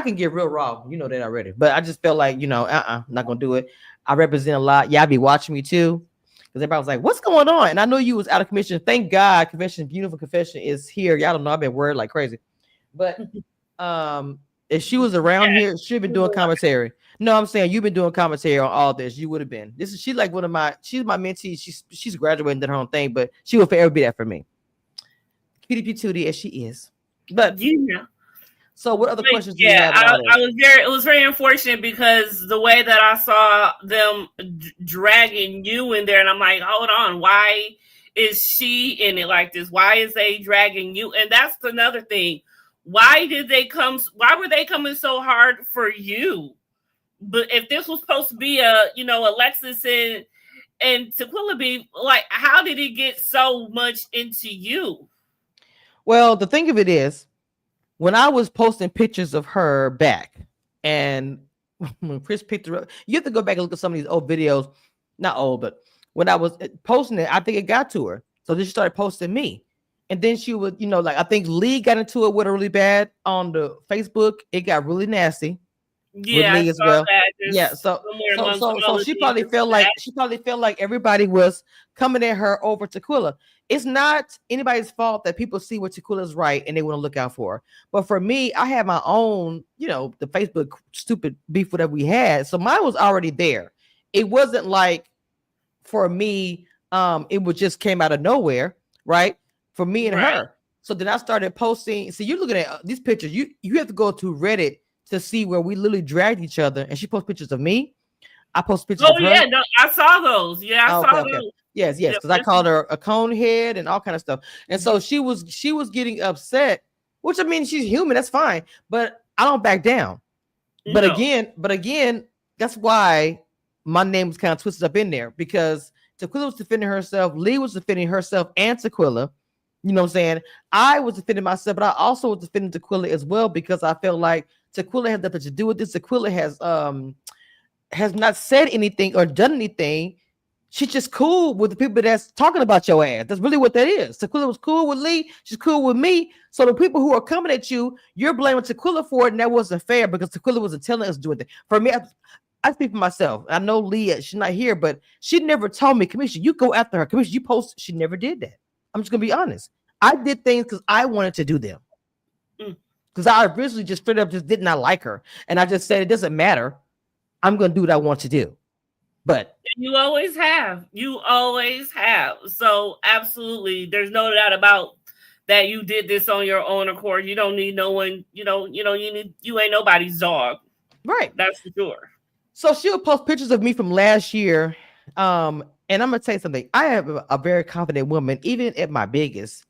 C: can get real raw. You know that already. But I just felt like not gonna do it. I represent a lot. Y'all be watching me too. because everybody was like, "What's going on?" And I know you was out of commission. Thank God, beautiful confession is here. Y'all don't know I've been worried like crazy, but if she was around here, she'd been doing commentary. No, I'm saying you've been doing commentary on all this. You would have been. She's like one of my. She's my mentee. She's graduating, did her own thing, but she will forever be that for me. Cutie patootie as she is. But
A: yeah.
C: So what other questions do you
A: Yeah,
C: have about it?
A: it was very unfortunate because the way that I saw them dragging you in there, and I'm like, hold on, why is she in it like this? Why is they dragging you? And that's another thing. Why were they coming so hard for you? But if this was supposed to be Alexis and Tequila be like, how did it get so much into you?
C: Well, the thing of it is, when I was posting pictures of her back, and when Chris picked her up, you have to go back and look at some of these old videos. Not old, but when I was posting it, I think it got to her. So then she started posting me. And then she would, like I think Lee got into it with her really bad on the Facebook. It got really nasty.
A: Yeah,
C: with Lee as well.
A: Yeah,
C: so she probably felt like everybody was coming at her over Tequila. It's not anybody's fault that people see what Tequila's right and they want to look out for her. But for me, I had my own, the Facebook stupid beef that we had. So mine was already there. It wasn't like for me, it would just came out of nowhere, right? For me and her. So then I started posting. So you're looking at these pictures. You have to go to Reddit to see where we literally dragged each other, and she posts pictures of me. I post pictures of her.
A: Oh yeah, no, I saw those. Yeah, I saw those.
C: Okay. Yes, because I called her a cone head and all kind of stuff. And so she was getting upset, which I mean, she's human, that's fine, but I don't back down. But again, that's why my name was kind of twisted up in there, because Tequila was defending herself, Lee was defending herself and Tequila. You know what I'm saying? I was defending myself, but I also was defending Tequila as well, because I felt like Tequila had nothing to do with this. Tequila has not said anything or done anything. She's just cool with the people that's talking about your ass. That's really what that is. Tequila was cool with Lee. She's cool with me. So the people who are coming at you, you're blaming Tequila for it, and that wasn't fair because Tequila wasn't telling us to do it. For me, I speak for myself. I know Lee, she's not here, but she never told me, Commissioner, you go after her. Commissioner, you post. She never did that. I'm just going to be honest. I did things because I wanted to do them. Because I originally just straight up just did not like her. And I just said, it doesn't matter. I'm going to do what I want to do. But
A: you always have. So absolutely, there's no doubt about that. You did this on your own accord. You don't need no one. You ain't nobody's dog.
C: Right.
A: That's for sure.
C: So she'll post pictures of me from last year. And I'm going to tell you something. I have a very confident woman, even at my biggest.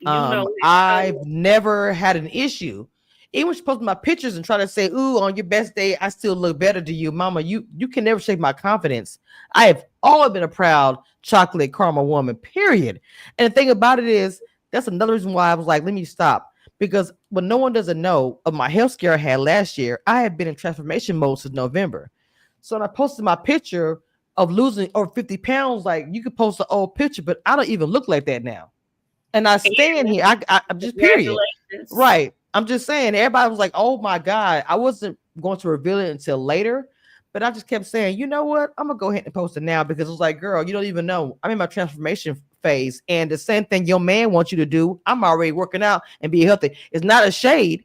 C: I've never had an issue. Even when she posted my pictures and try to say, ooh, on your best day, I still look better to you. Mama, you can never shake my confidence. I have always been a proud chocolate caramel woman, period. And the thing about it is, that's another reason why I was like, let me stop. Because what no one doesn't know of my health scare I had last year, I had been in transformation mode since November. So when I posted my picture of losing over 50 pounds, like you could post an old picture, but I don't even look like that now. And I stand here. I'm just period. Right. I'm just saying, everybody was like, oh my God. I wasn't going to reveal it until later, but I just kept saying, you know what? I'm going to go ahead and post it now, because it was like, girl, you don't even know. I'm in my transformation phase. And the same thing your man wants you to do, I'm already working out and be healthy. It's not a shade.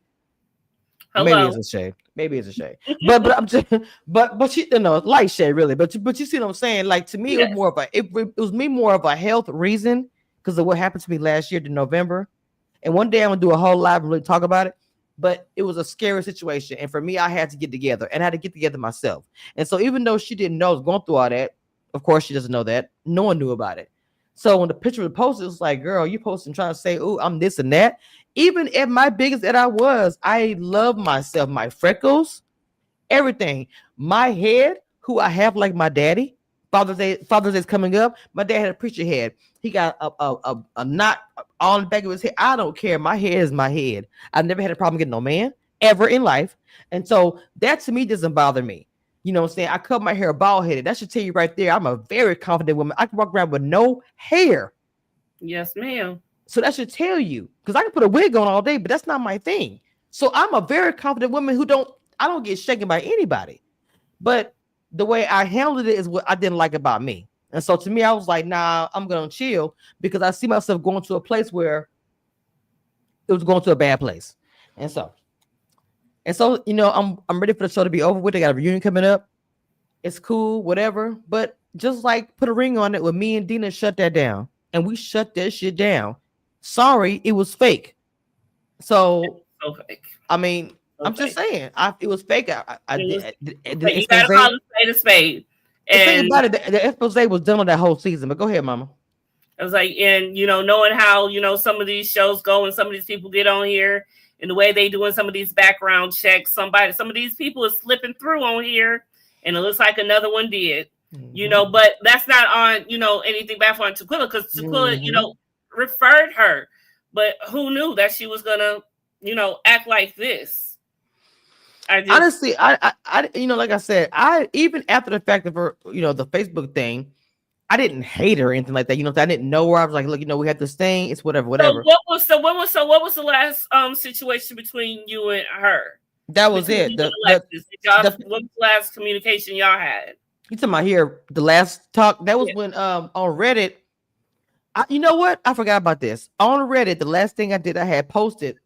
C: Hello. Maybe it's a shade. But I'm just, but you know, light shade really. But you see what I'm saying? Like, to me, it was more of it was me more of a health reason, because of what happened to me last year in November. And one day I'm gonna do a whole live and really talk about it. But it was a scary situation. And for me, I had to get together, and I had to get together myself. And so even though she didn't know I was going through all that, of course she doesn't know that. No one knew about it. So when the picture was posted, it was like, girl, you posting trying to say, oh, I'm this and that. Even at my biggest that I love myself, my freckles, everything. My head, who I have like my daddy. Father's Day is coming up. My dad had a preacher head. He got a knot on the back of his head. I don't care. My head is my head. I've never had a problem getting no man ever in life. And so that to me doesn't bother me. You know what I'm saying? I cut my hair bald headed. That should tell you right there. I'm a very confident woman. I can walk around with no hair.
A: Yes, ma'am.
C: So that should tell you, because I can put a wig on all day, but that's not my thing. So I'm a very confident woman I don't get shaken by anybody. But the way I handled it is what I didn't like about me. And so to me, I was like, nah, I'm gonna chill because I see myself going to a place where it was going to a bad place. And so I'm ready for the show to be over with. They got a reunion coming up. It's cool, whatever. But just like put a ring on it with me and Dina shut that down. And we shut that shit down. Sorry, it was fake. So
A: So fake.
C: I mean,
A: So
C: I'm just
A: fake.
C: saying, it was fake. I
A: It was,
C: did the
A: but you
C: expose.
A: gotta call a spade a spade.
C: The thing
A: And
C: about it, the expose was done on that whole season. But go ahead, Mama.
A: it was like, and knowing how some of these shows go and some of these people get on here and the way they doing some of these background checks, some of these people is slipping through on here, and it looks like another one did. But that's not on anything bad for Tequila, because Tequila referred her, but who knew that she was gonna act like this?
C: Honestly, I like I said, I even after the fact of her, the Facebook thing, I didn't hate her or anything like that. I didn't know her. I was like, look, we had this thing. It's whatever.
A: So what was the last situation between you and her?
C: That was it.
A: Alexis, what was the last communication y'all had?
C: You talking about here? The last talk that was when on Reddit. You know what? I forgot about this. On Reddit, the last thing I did, I had posted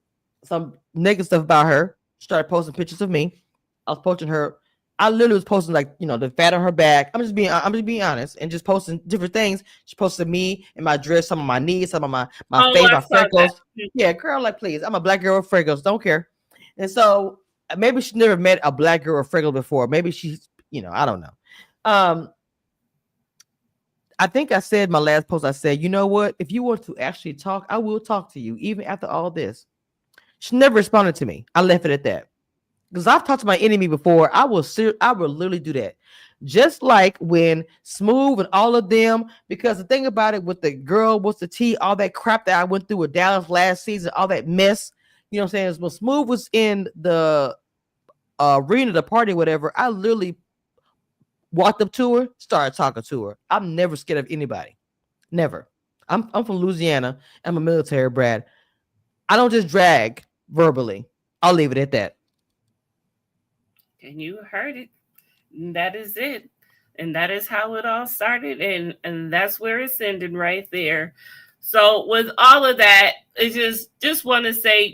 C: some negative stuff about her. Started posting pictures of me. I was posting her. I literally was posting like the fat on her back. I'm just being honest and just posting different things. She posted me and my dress, some of my knees, some of my face, my freckles. Yeah, girl, like please. I'm a black girl with freckles. Don't care. And so maybe she never met a black girl with freckles before. Maybe she's I don't know. I think I said my last post. I said, you know what? If you want to actually talk, I will talk to you even after all this. She never responded to me. I left it at that. Because I've talked to my enemy before. I will literally do that. Just like when Smooth and all of them, because the thing about it with the girl, what's the tea, all that crap that I went through with Dallas last season, all that mess, what I'm saying, is when Smooth was in the arena, the party, whatever, I literally walked up to her, started talking to her. I'm never scared of anybody. Never. I'm from Louisiana. I'm a military brat. I don't just drag verbally. I'll leave it at that.
A: And you heard it. And that is it. And that is how it all started. And that's where it's ending right there. So with all of that, I just want to say,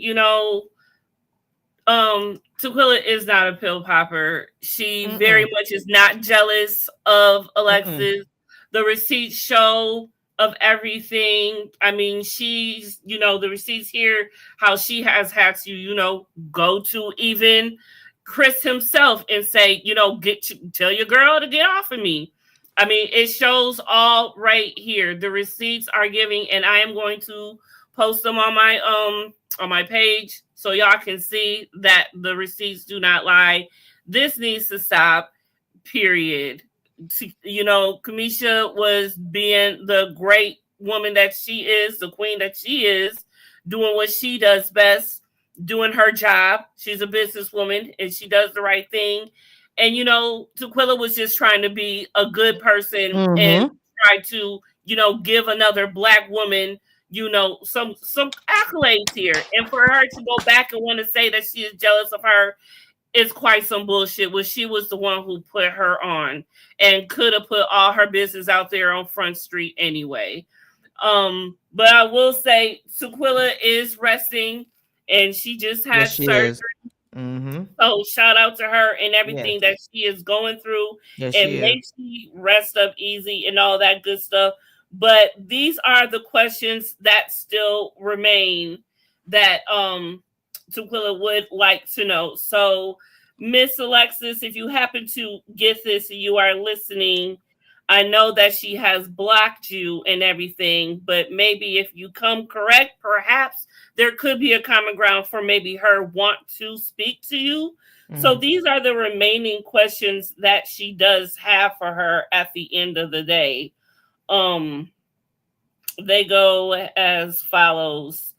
A: Tequila is not a pill popper. She very much is not jealous of Alexis. The receipts show of everything. I mean, she's, the receipts here, how she has had to, go to even Chris himself and say, tell your girl to get off of me. I mean, it shows all right here. The receipts are giving, and I am going to post them on my page so y'all can see that the receipts do not lie. This needs to stop, period. Kamisha was being the great woman that she is, the queen that she is, doing what she does best, doing her job. She's a businesswoman and she does the right thing. And, Tequila was just trying to be a good person and try to, give another black woman, some accolades here. And for her to go back and want to say that she is jealous of her is quite some bullshit. Well, she was the one who put her on and could have put all her business out there on Front Street anyway. But I will say Tequila is resting and she just had surgery. So shout out to her and everything that she is going through. And may she rest up easy and all that good stuff. But these are the questions that still remain that Tequila would like to know. So, Miss Alexis, if you happen to get this and you are listening, I know that she has blocked you and everything, but maybe if you come correct, perhaps there could be a common ground for maybe her want to speak to you. So these are the remaining questions that she does have for her at the end of the day. They go as follows.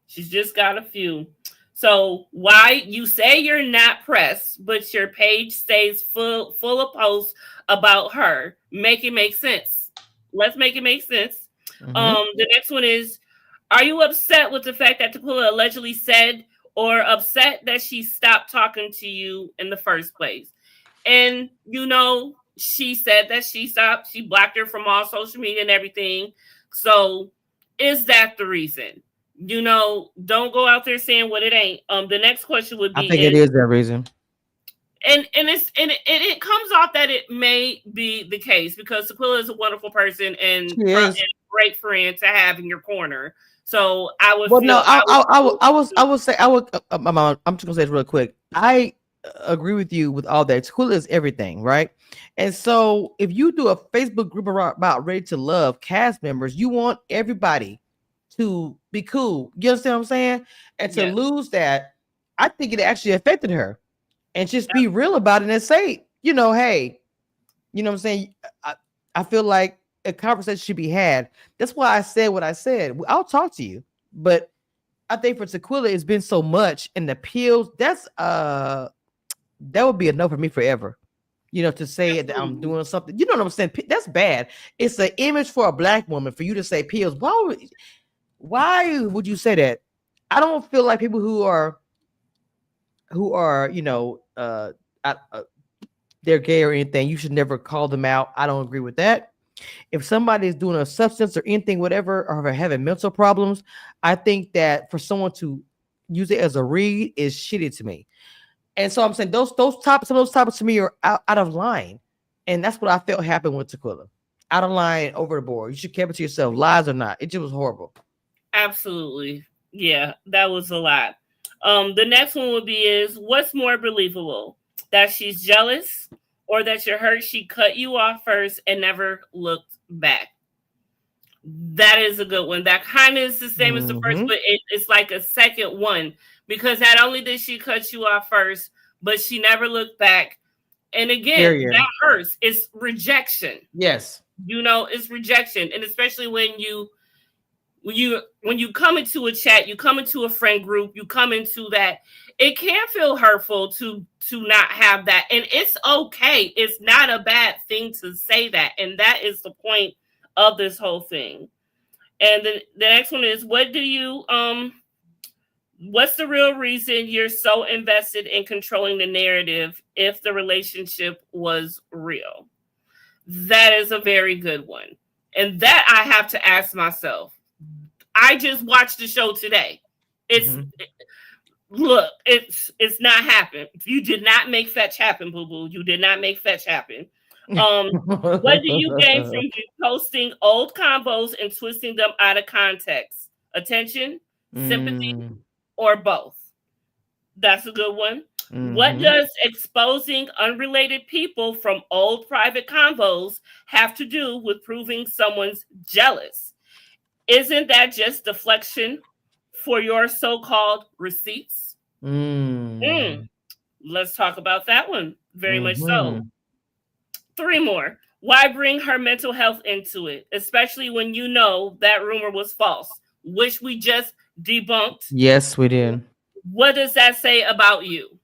A: She's just got a few. So why you say you're not pressed, but your page stays full of posts about her. Make it make sense. Let's make it make sense. The next one is, are you upset with the fact that Tequila allegedly said or upset that she stopped talking to you in the first place? And, she said that she stopped. She blocked her from all social media and everything. So is that the reason? Don't go out there saying what it ain't. The next question would
C: I
A: be
C: think it is that reason.
A: And it comes off that it may be the case because Tequila is a wonderful person and,
C: She
A: and
C: is.
A: a great friend to have in your corner. So I would
C: Well,
A: feel
C: no, I would say I would. I'm just gonna say this real quick. I agree with you with all that. Tequila is everything, right? And so, if you do a Facebook group about Ready to Love cast members, you want everybody to be cool. You understand what I'm saying? And to
A: yes,
C: lose that, I think it actually affected her. And just be real about it and say, hey, you know what I'm saying? I feel like a conversation should be had. That's why I said what I said. I'll talk to you. But I think for Tequila, it's been so much and the pills, that would be enough for me forever. To say that I'm doing something. You know what I'm saying? That's bad. It's an image for a black woman for you to say pills. Why would you say that? I don't feel like people who are they're gay or anything, you should never call them out. I don't agree with that. If somebody is doing a substance or anything, whatever, or having mental problems, I think that for someone to use it as a read is shitty to me. And so I'm saying some of those topics to me are out of line. And that's what I felt happened with Tequila. Out of line, over the board. You should keep it to yourself, lies or not. It just was horrible.
A: absolutely. Yeah, that was a lot. The next one would be is what's more believable? That she's jealous or that you're hurt she cut you off first and never looked back? That is a good one. That kind of is the same as the first, but it's like a second one because not only did she cut you off first, but she never looked back. And again, that hurts. It's rejection.
C: Yes.
A: It's rejection. And especially when you come into a chat, you come into a friend group, you come into that, it can feel hurtful to not have that. And it's okay. It's not a bad thing to say that. And that is the point of this whole thing. And the next one is what's the real reason you're so invested in controlling the narrative if the relationship was real? That is a very good one. And that I have to ask myself. I just watched the show today. It's not happened. You did not make fetch happen, boo boo. You did not make fetch happen. What do you gain from posting old combos and twisting them out of context? Attention, sympathy, or both? That's a good one. What does exposing unrelated people from old private combos have to do with proving someone's jealous? Isn't that just deflection for your so-called receipts? Let's talk about that one. Very much so. 3 more. Why bring her mental health into it, especially when you know that rumor was false, which we just debunked?
C: Yes, we did.
A: What does that say about you?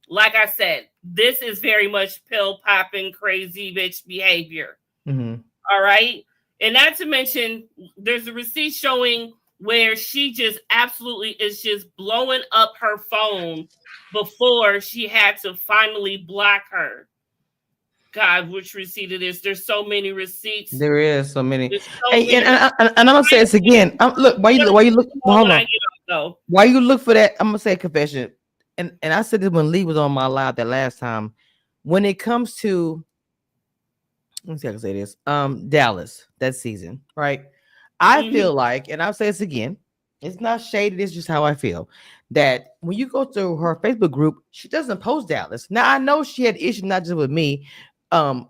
A: Like I said, this is very much pill popping, crazy bitch behavior. All right. And not to mention, there's a receipt showing where she just absolutely is just blowing up her phone before she had to finally block her. God, which receipt it is? There's so many receipts.
C: There is so many. And I'm gonna say this again. Look, why you look? Hold on. Why you look for that? I'm gonna say a confession. And I said this when Lee was on my live that last time. When it comes to, let me see how I can say this. Dallas that season, right? I feel like, and I'll say this again, it's not shaded, it's just how I feel. That when you go to her Facebook group, she doesn't post Dallas. Now I know she had issues not just with me, some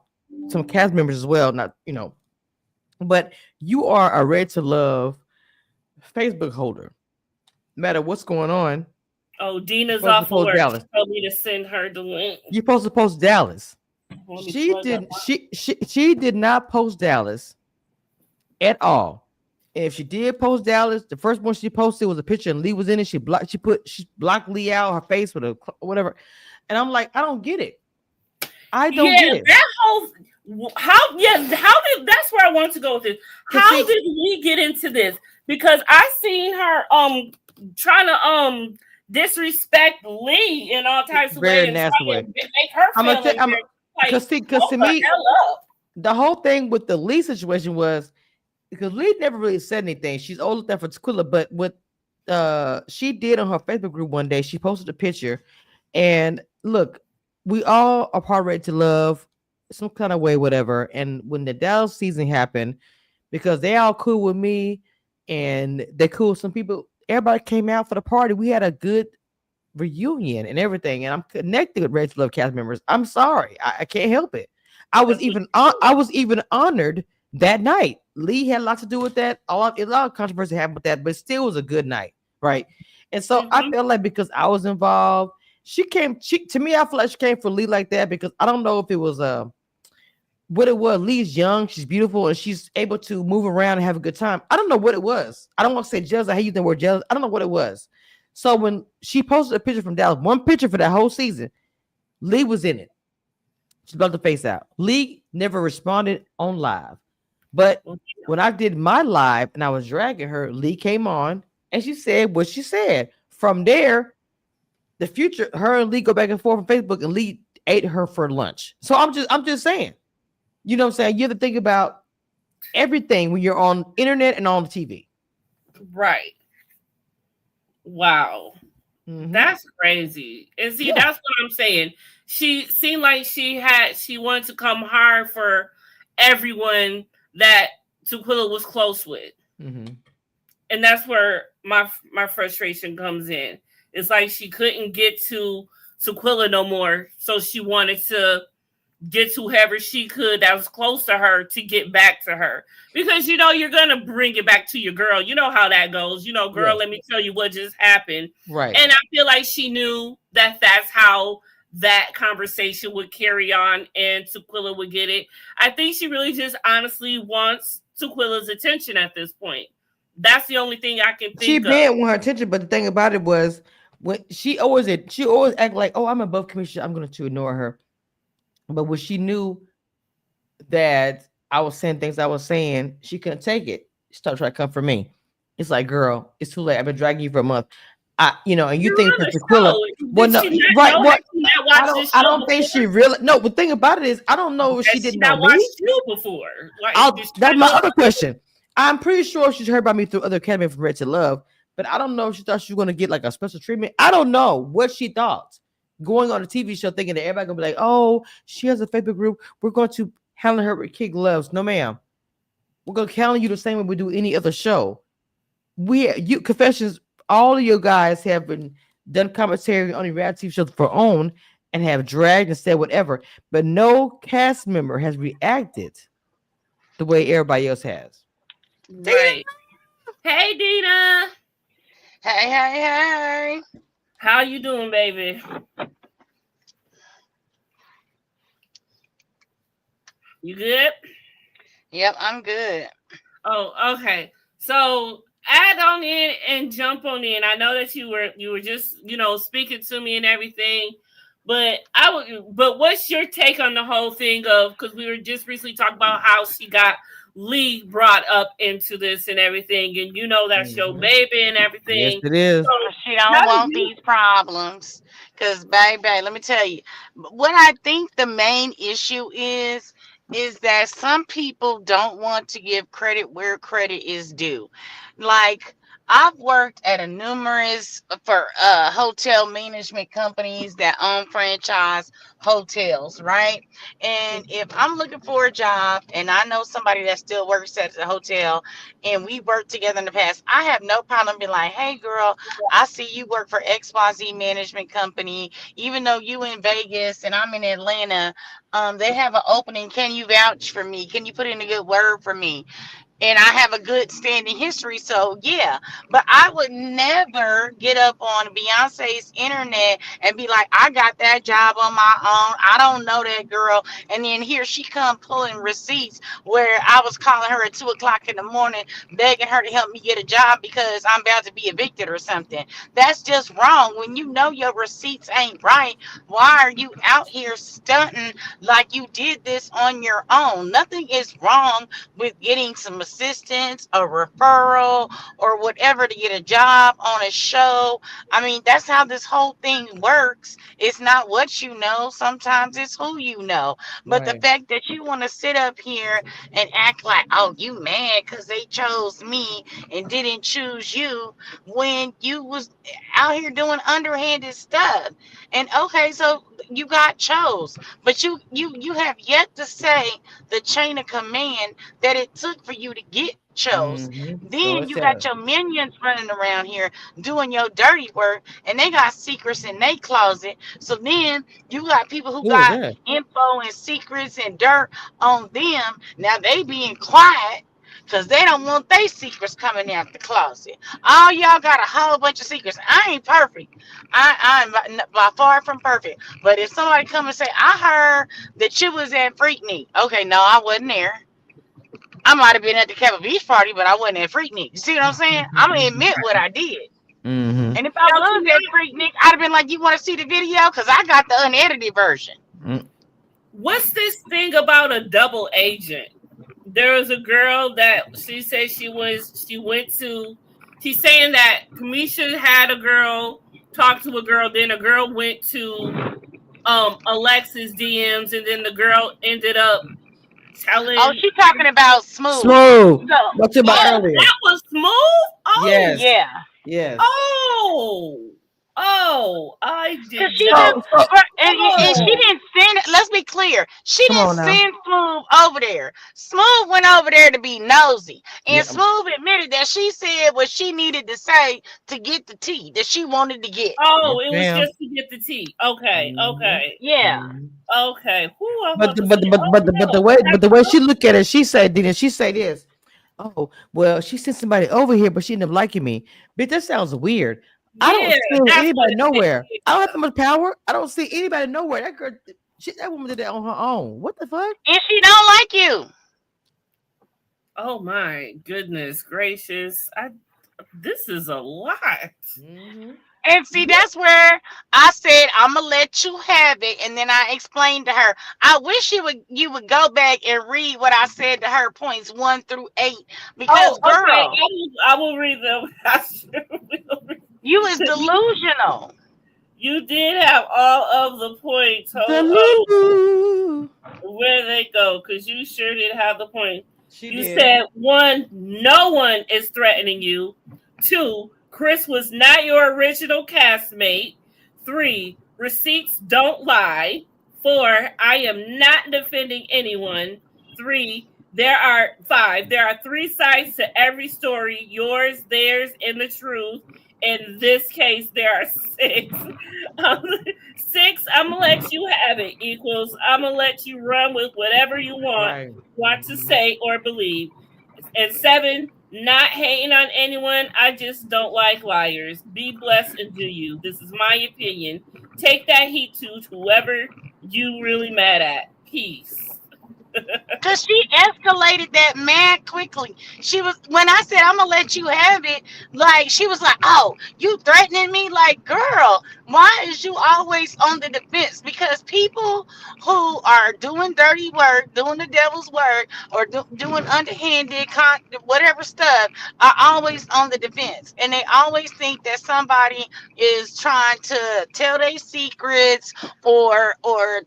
C: cast members as well, not but you are a Ready to Love Facebook holder. No matter what's going on.
A: Oh, Dina's off of work. She told me to send her the link.
C: You're supposed to post Dallas. She did not post Dallas at all. And if she did post Dallas, the first one she posted was a picture and Lee was in it. She blocked Lee out, her face with a whatever. And I'm like, I don't get it. I don't get it.
A: That's where I wanted to go with this. How did we get into this? Because I seen her trying to disrespect Lee in all types of ways.
C: Nasty way.
A: Make her Like,
C: because
A: hold
C: to
A: the
C: me,
A: hell up.
C: the whole thing with the Lee situation was because Lee never really said anything. She's old enough for Tequila, but what she did on her Facebook group one day, she posted a picture. And look, we all are part of Ready to Love some kind of way, whatever. And when the Dallas season happened, because they all cool with me and they cool with some people, everybody came out for the party. We had a good reunion and everything, and I'm connected with Red Love cast members. I'm sorry, I can't help it.
A: That's what
C: I was even honored that night. Lee had a lot to do with that. A lot of controversy happened with that, but still was a good night, right? And so I
A: you
C: felt like because I was involved, she came. She to me, I feel like she came for Lee like that because I don't know if it was what it was. Lee's young, she's beautiful, and she's able to move around and have a good time. I don't know what it was. I don't want to say jealous. I hate using the word jealous. I don't know what it was. So when she posted a picture from Dallas, one picture for that whole season, Lee was in it. She built the face out. Lee never responded on live. But
A: know.
C: when I did my live and I was dragging her, Lee came on and she said what she said. From there, the future, her and Lee go back and forth on Facebook, and Lee ate her for lunch. So I'm just saying, you know what I'm saying? You have to think about everything when you're on internet and on the TV.
A: Right. Wow.
C: Mhm.
A: That's crazy. And see,
C: Yeah.
A: that's what I'm saying. She seemed like she wanted to come hard for everyone that Tequila was close with.
C: Mhm.
A: And that's where my frustration comes in. It's like she couldn't get to Tequila no more. So she wanted to get to whoever she could that was close to her to get back to her. Because you're gonna bring it back to your girl. You know how that goes. Girl,
C: Yeah.
A: let me tell you what just happened.
C: Right.
A: And I feel like she knew that that's how that conversation would carry on and Tequila would get it. I think she really just honestly wants Tequila's attention at this point. That's the only thing I can
C: She
A: think of.
C: been want her attention, but the thing about it was when she always act like, oh, I'm above commission, I'm going to ignore her. But when she knew that I was saying things I was saying, she couldn't take it. She started trying to come for me. It's like, girl, it's too late. I've been dragging you for a month. And you
A: You're
C: think
A: on
C: for
A: the
C: Tequila,
A: show.
C: well,
A: Did
C: no,
A: she not
C: right?
A: know?
C: What?
A: Has she not watched this
C: I
A: show
C: don't think
A: before?
C: she really. No, the thing about it is, I don't know if she
A: Has she
C: didn't know
A: not
C: me.
A: watched you before? Like, did she
C: That's
A: not
C: my
A: know?
C: other question. I'm pretty sure she's heard about me through other academy from Red to Love, but I don't know if she thought she was going to get like a special treatment. I don't know what she thought going on a TV show, thinking that everybody gonna be like, "Oh, she has a Facebook group. We're going to handle her with kid gloves." No, ma'am. We're gonna handle you the same way we do any other show. You confessions. All of your guys have been done commentary on the reality shows for own and have dragged and said whatever, but no cast member has reacted the way everybody else has.
A: Right. Hey, Dina.
D: Hey, hey, hey.
A: How you doing, baby? You good?
D: Yep, I'm good.
A: Oh, okay. So add on in and jump on in. I know that you were just speaking to me and everything, but But what's your take on the whole thing of because we were just recently talking about how she got Lee brought up into this and everything, and that's your
C: Mhm.
A: baby and
C: Yes,
A: everything.
C: it is.
A: So
D: She don't
A: how do
D: want
A: you?
D: these problems. Because, baby, let me tell you, what I think the main issue is that some people don't want to give credit where credit is due. Like, I've worked at a numerous for hotel management companies that own franchise hotels, right? And if I'm looking for a job and I know somebody that still works at the hotel and we worked together in the past, I have no problem being like, hey girl, I see you work for XYZ management company, even though you in Vegas and I'm in Atlanta, they have an opening. Can you vouch for me? Can you put in a good word for me? And I have a good standing history. So yeah, but I would never get up on Beyonce's internet and be like, I got that job on my own. I don't know that girl. And then here she come pulling receipts where I was calling her at 2 o'clock in the morning, begging her to help me get a job because I'm about to be evicted or something. That's just wrong. When you know your receipts ain't right, why are you out here stunting like you did this on your own? Nothing is wrong with getting some assistance, a referral, or whatever to get a job on a show. I mean, that's how this whole thing works. It's not what you know, sometimes it's who you know. But the
C: Right.
D: fact that you want to sit up here and act like, oh, you mad because they chose me and didn't choose you when you was out here doing underhanded stuff. And okay, so you got chose, but you have yet to say the chain of command that it took for you to get chose. Then
C: So
D: you
C: it's
D: got your minions running around here doing your dirty work, and they got secrets in their closet. So then you got people who
C: who is
D: got
C: that?
D: info and secrets and dirt on them. Now they being quiet because they don't want their secrets coming out the closet. All y'all got a whole bunch of secrets. I ain't perfect. I'm by far from perfect. But if somebody come and say, I heard that you was at Freaknik. Okay, no, I wasn't there. I might have been at the Capitol Beach party, but I wasn't at Freaknik. You see what I'm saying? I'm gonna admit what I did.
C: Mm-hmm.
D: And if I
A: Now,
D: was at Freaknik, I'd have been like, you want to see the video? Because I got the unedited version.
A: what's this thing about a double agent? There was a girl that she said she went to. She's saying that Kamisha had a girl talk to a girl, then a girl went to Alexis DMs, and then the girl ended up
D: Oh,
A: telling.
D: she talking about Smooth.
C: Smooth.
D: So,
C: What's about
D: yeah,
A: Oh,
C: earlier?
A: that was Smooth. Oh,
C: Yes.
D: yeah.
C: Yes.
A: oh, oh! I
D: Cause
A: did
D: she
A: not.
D: just
C: So, so
D: and she
A: Oh,
D: didn't send. Let's be clear. She
C: come
D: didn't
C: on now.
D: send Smooth over there. Smooth went over there to be nosy,
C: Yeah.
D: and Smooth admitted that she said what she needed to say to get the tea that she wanted to get.
C: Yes,
A: oh! It was
C: ma'am.
A: just to get the tea. Okay,
C: Mm-hmm.
A: okay,
D: Yeah.
C: Mm-hmm.
A: okay. Who I
C: But
A: want
C: the,
A: to
C: but
A: say?
C: the, but
A: Oh
C: but the, but
A: no,
C: the way
A: that's
C: she look at it, she said, didn't she say this? Oh, well, she sent somebody over here, but she ended up liking me. But that sounds weird. I don't
A: yeah.
C: see
A: That's what
C: anybody
A: it
C: nowhere.
A: is.
C: I don't have that much power. I don't see anybody nowhere. That girl, that woman did that on her own. What the fuck?
D: And she don't like you.
A: Oh my goodness gracious! This is a lot.
C: Mm-hmm.
D: And see, that's where I said I'm gonna let you have it, and then I explained to her. I wish you would go back and read what I said to her, points 1 through 8,
A: Oh,
D: because
A: okay.
D: girl,
A: I will read them. I sure will read.
D: you is delusional.
A: You did have all of the points.
C: The
A: Oh,
C: Lulu.
A: where they go? Because you sure did have the point.
C: She
A: You
C: did.
A: said one, no one is threatening you. Two, Chris was not your original castmate. Three, receipts don't lie. Four, I am not defending anyone. There are three sides to every story, yours, theirs, and the truth. In this case, there are six. Um, six, I'm gonna let you have it. Equals, I'm gonna let you run with whatever you
C: Right.
A: want to say or believe. And seven, not hating on anyone. I just don't like liars. Be blessed and do you. This is my opinion. Take that heat to whoever you really mad at. Peace.
D: Cause she escalated that mad quickly. She was when I said I'm gonna let you have it, like she was like, "Oh, you threatening me?" Like, girl, why is you always on the defense? Because people who are doing dirty work, doing the devil's work, or doing underhanded, whatever stuff, are always on the defense, and they always think that somebody is trying to tell their secrets or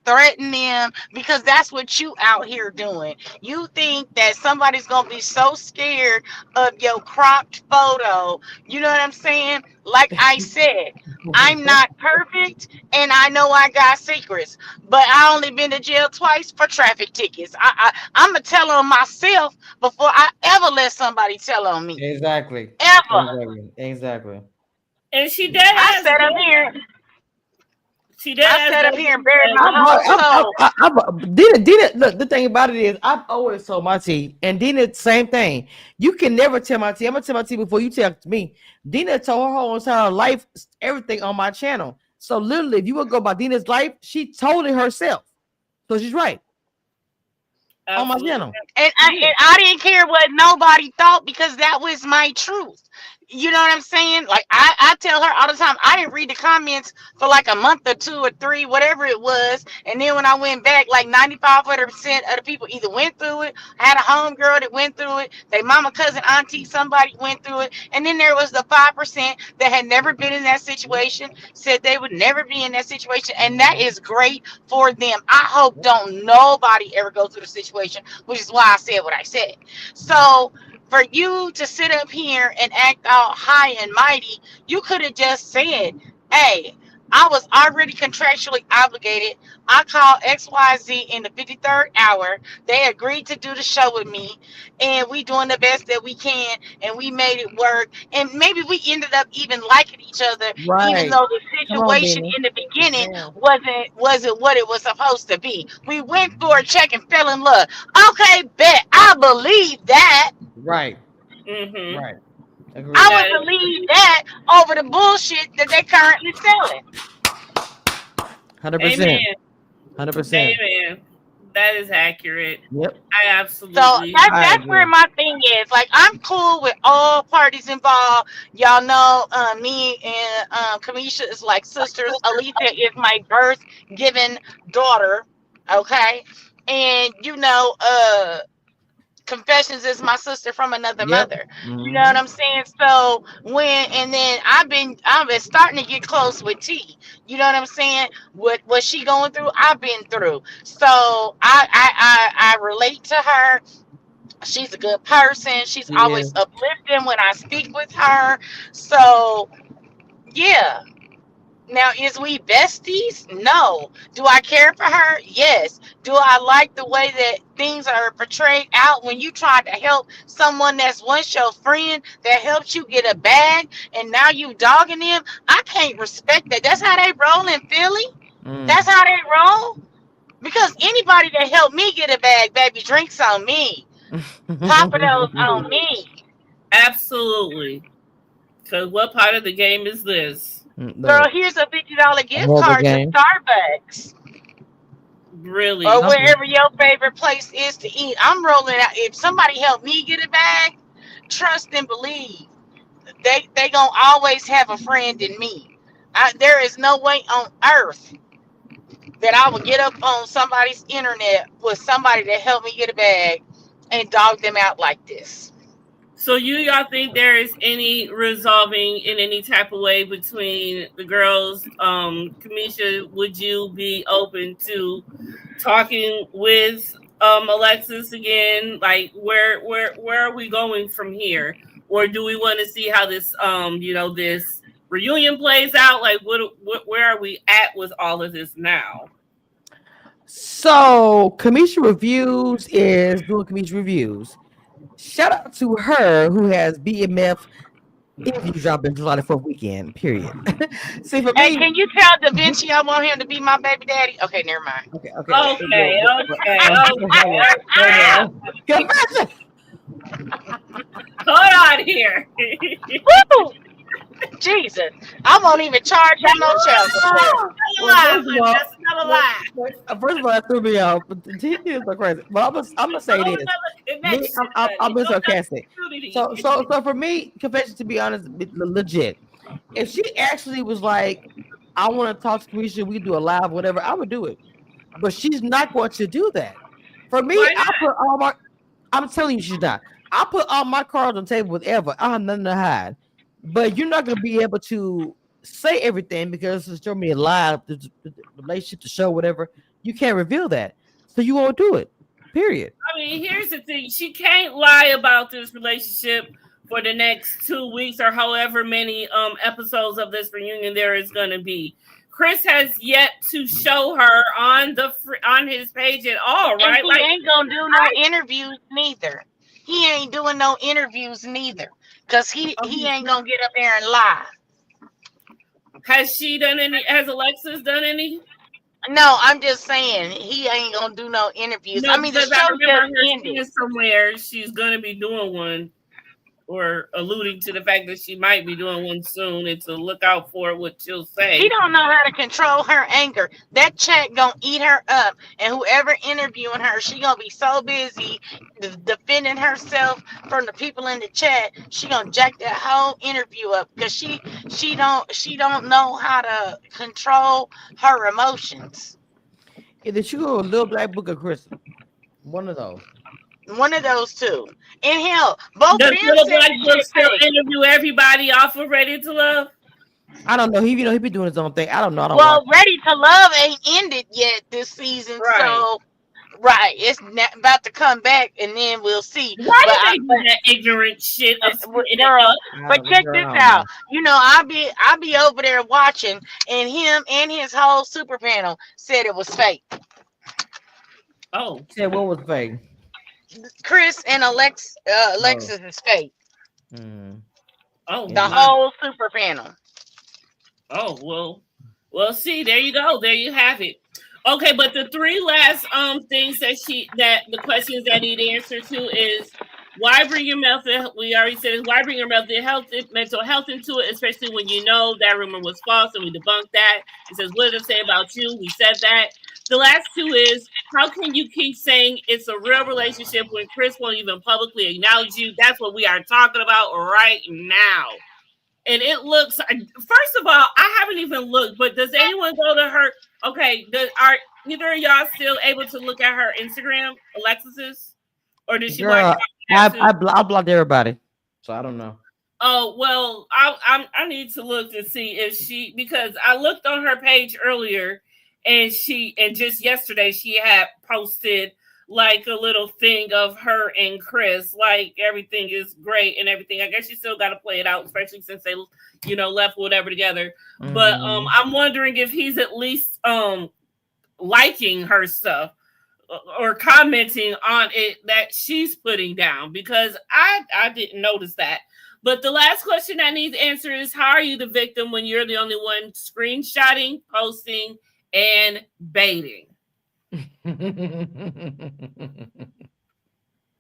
D: threaten them because that's what you out here doing. You think that somebody's gonna be so scared of your cropped photo. You know what I'm saying? Like I said, I'm not perfect and I know I got secrets, but I only been to jail twice for traffic tickets. I'm gonna tell on myself before I ever let somebody tell on me.
C: Exactly.
D: Ever.
C: Exactly. Exactly.
A: And she dead
D: I
A: ass.
D: sat up here.
A: She dead
D: I
A: ass.
D: sat up here and buried my
C: I've,
D: whole soul.
C: Dina, look, the thing about it is, I've always told my tea, and Dina, same thing. You can never tell my tea. I'm gonna tell my tea before you tell me. Dina told her whole entire life, everything on my channel. So literally, if you would go by Dina's life, she told it herself. So she's right on my
A: Absolutely.
C: channel.
D: And I didn't care what nobody thought because that was my truth. You know what I'm saying? Like I tell her all the time, I didn't read the comments for like a month or 2 or 3, whatever it was. And then when I went back, like 95% of the people either went through it, had a homegirl that went through it, their mama, cousin, auntie, somebody went through it. And then there was the 5% that had never been in that situation, said they would never be in that situation. And that is great for them. I hope don't nobody ever go through the situation, which is why I said what I said. So for you to sit up here and act all high and mighty, you could have just said, hey, I was already contractually obligated. I called XYZ in the 53rd hour. They agreed to do the show with me, and we doing the best that we can, and we made it work. And maybe we ended up even liking each other, even
C: Right.
D: though the
C: Come on,
D: situation
C: Benny.
D: in the
C: Yes,
D: beginning
C: ma'am.
D: wasn't what it was supposed to be. We went for a check and fell in love. Okay, bet I believe that.
C: Right.
A: Mm-hmm.
C: Right.
D: I
C: Agreed.
A: That
D: would
A: is
D: believe that over the bullshit that they currently selling.
C: 100%.
A: amen.
C: 100%.
A: Amen. That is accurate.
C: Yep.
A: I
D: So
A: absolutely.
C: I
D: that's where
C: agree.
D: my thing is. Like I'm cool with all parties involved. Y'all know me and Kamisha is like sisters. Alicia is my birth given daughter. Okay. And Confessions is my sister from another
C: Yep.
D: mother. You know what
C: Hmm.
D: I'm saying? So and then I've been starting to get close with T. You know what I'm saying? What she going through, I've been through. So I relate to her. She's a good person. She's
C: She is.
D: always uplifting when I speak with her. So yeah. Now, is we besties? No. Do I care for her? Yes. Do I like the way that things are portrayed out when you try to help someone that's once your friend that helped you get a bag and now you dogging them? I can't respect that. That's how they roll in Philly. That's
C: Mm.
D: how they roll. Because anybody that helped me get a bag, baby, drinks on me. Papa those on me.
A: Absolutely. Because what part of the game is this?
D: Girl,
C: Look,
D: here's a $50
C: a
D: gift
C: horrible
D: card to
C: game.
D: Starbucks. Or
A: Really?
C: Something.
D: wherever your favorite place is to eat. I'm rolling out. If somebody helped me get a bag, trust and believe they gonna always have a friend in me. There is no way on earth that I would get up on somebody's internet with somebody that helped me get a bag and dog them out like this.
A: So y'all think there is any resolving in any type of way between the girls? Kamisha, would you be open to talking with Alexis again? Like where are we going from here? Or do we want to see how this this reunion plays out? Like what where are we at with all of this now?
C: So, Kamisha Reviews is doing Kamisha Reviews. Shout out to her who has BMF interview dropping July the 4th weekend, period. See, for
D: Hey,
C: me,
D: can you tell Da Vinci I want him to be my baby daddy? Okay, never mind.
C: okay, okay.
A: Okay, okay,
C: Hold on, hold
A: okay.
C: on. Confession.
A: Hold on here.
D: Woo! Jesus, I won't even charge him no child support.
C: Well,
A: Lie, but that's another lie.
C: first of all, that threw me off. But he is so crazy. But I'm gonna say
A: Whole
C: this.
A: another
C: Me,
A: connection,
C: I'm
A: honey.
C: being
A: Whole another
C: sarcastic.
A: community.
C: So for me, confession, to be honest, legit. If she actually was like, I want to talk to Kamisha, we do a live, whatever, I would do it. But she's not going to do that. For me,
A: Why not?
C: I'm telling you, she's not. I put all my cards on the table with Eva. I have nothing to hide. But you're not going to be able to say everything because it's showing me live, the relationship, the show, whatever. You can't reveal that. So you won't do it. Period.
A: I mean, here's the thing. She can't lie about this relationship for the next 2 weeks or however many episodes of this reunion there is going to be. Chris has yet to show her on his page at all,
D: And
A: right?
D: he
A: Like,
D: ain't gonna do no interviews neither. He ain't doing no interviews neither. Cause he ain't gonna get up there and lie.
A: has she done any? Has Alexis done any?
D: No, I'm just saying he ain't gonna do no interviews. I
A: No,
D: mean the
A: because I
D: show
A: remember
D: just
A: her
D: ended.
A: seeing somewhere she's going to be doing one. or alluding to the fact that she might be doing one soon, and to look out for what she'll
D: She
A: say.
D: don't know how to control her anger. That chat gonna eat her up, and whoever interviewing her, she gonna be so busy defending herself from the people in the chat. She gonna jack that whole interview up because she don't know how to control her emotions.
C: Either she or Little Black Book of Crystal. One of those.
D: One of those two. And hell, both of
A: Does
D: them
A: Little
D: said
A: Black
D: the
A: Book
D: shit
A: still
D: fake.
A: interview everybody off of Ready to Love?
C: I don't know. He be doing his own thing. I don't know. I don't watch.
D: Well, Ready to Love ain't ended yet this season,
A: Right.
D: so right, it's about to come back, and then we'll see.
A: Why
D: But
A: did they do that ignorant shit of splitting it
D: girl,
A: up?
C: I
D: but
C: don't,
D: check
C: girl,
D: this
C: I don't
D: out.
C: know.
D: I'll be over there watching, and him and his whole super panel said it was fake.
A: Oh,
C: Said what was fake?
D: Chris and
C: Oh.
D: Alexis is fake.
C: Mm.
A: oh
D: The
A: my.
C: Interesting.
D: whole super panel.
A: Oh well. See, there you go. There you have it. Okay, but the three last things that the questions that need answer to is why bring your mental. We already said is why bring your mental health into it, especially when you know that rumor was false, and we debunked that. It says what does it say about you? We said that. The last two is how can you keep saying it's a real relationship when Chris won't even publicly acknowledge you? That's what we are talking about right now. And it looks. First of all, I haven't even looked. But does anyone go to her? Okay, are either of y'all still able to look at her Instagram, Alexis's, or did she block
C: Girl,
A: that too?
C: I blocked everybody, so I don't know.
A: Oh well, I need to look to see if she because I looked on her page earlier, and just yesterday she had posted like a little thing of her and Chris, like everything is great and everything. I guess she still got to play it out, especially since they left whatever together. But
C: Mm.
A: I'm wondering if he's at least liking her stuff or commenting on it that she's putting down because I didn't notice that. But the last question I need to answer is how are you the victim when you're the only one screenshotting, posting, and baiting?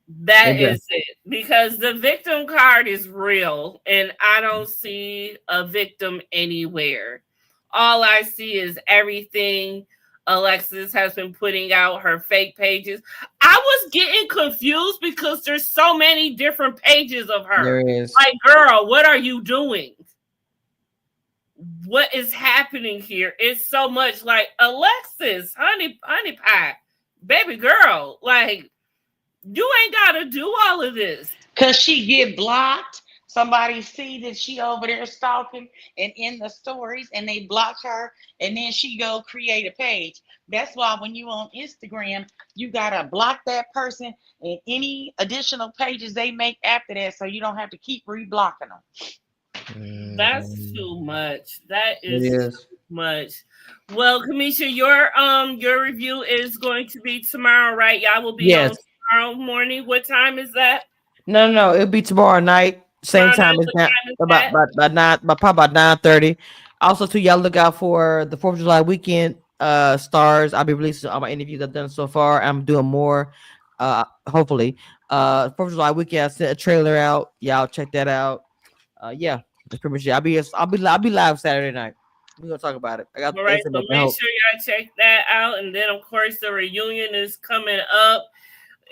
A: That
C: Okay.
A: is it. Because the victim card is real and I don't see a victim anywhere. All I see is everything Alexis has been putting out her fake pages. I was getting confused because there's so many different pages of
C: There
A: her.
C: is.
A: Like, girl, what are you doing? What is happening here? It's so much like Alexis, honey pie, baby girl. Like, you ain't gotta do all of this.
D: Cause she get blocked. Somebody see that she over there stalking and in the stories, and they block her, and then she go create a page. That's why when you on Instagram, you gotta block that person and any additional pages they make after that, so you don't have to keep reblocking them.
A: That's
C: Mm.
A: too much. That
C: It
A: is too
C: is.
A: much. Well, Kamisha, your review is going to be tomorrow, right? Y'all will be
C: Yes.
A: on tomorrow morning. What time is that?
C: No. It'll be tomorrow night, same
A: Tomorrow night.
C: time as
A: What
C: that.
A: time is
C: About
A: that?
C: about about nine, probably about 9:30. Also, too, y'all look out for the 4th of July weekend. Stars. I'll be releasing all my interviews I've done so far. I'm doing more. Hopefully. 4th of July weekend. I sent a trailer out. Y'all check that out. Yeah, that's pretty much it. I'll be live Saturday night. We're gonna talk about it. I got
A: All right.
C: that's
A: So
C: I
A: make
C: hope.
A: sure y'all check that out, and then of course the reunion is coming up.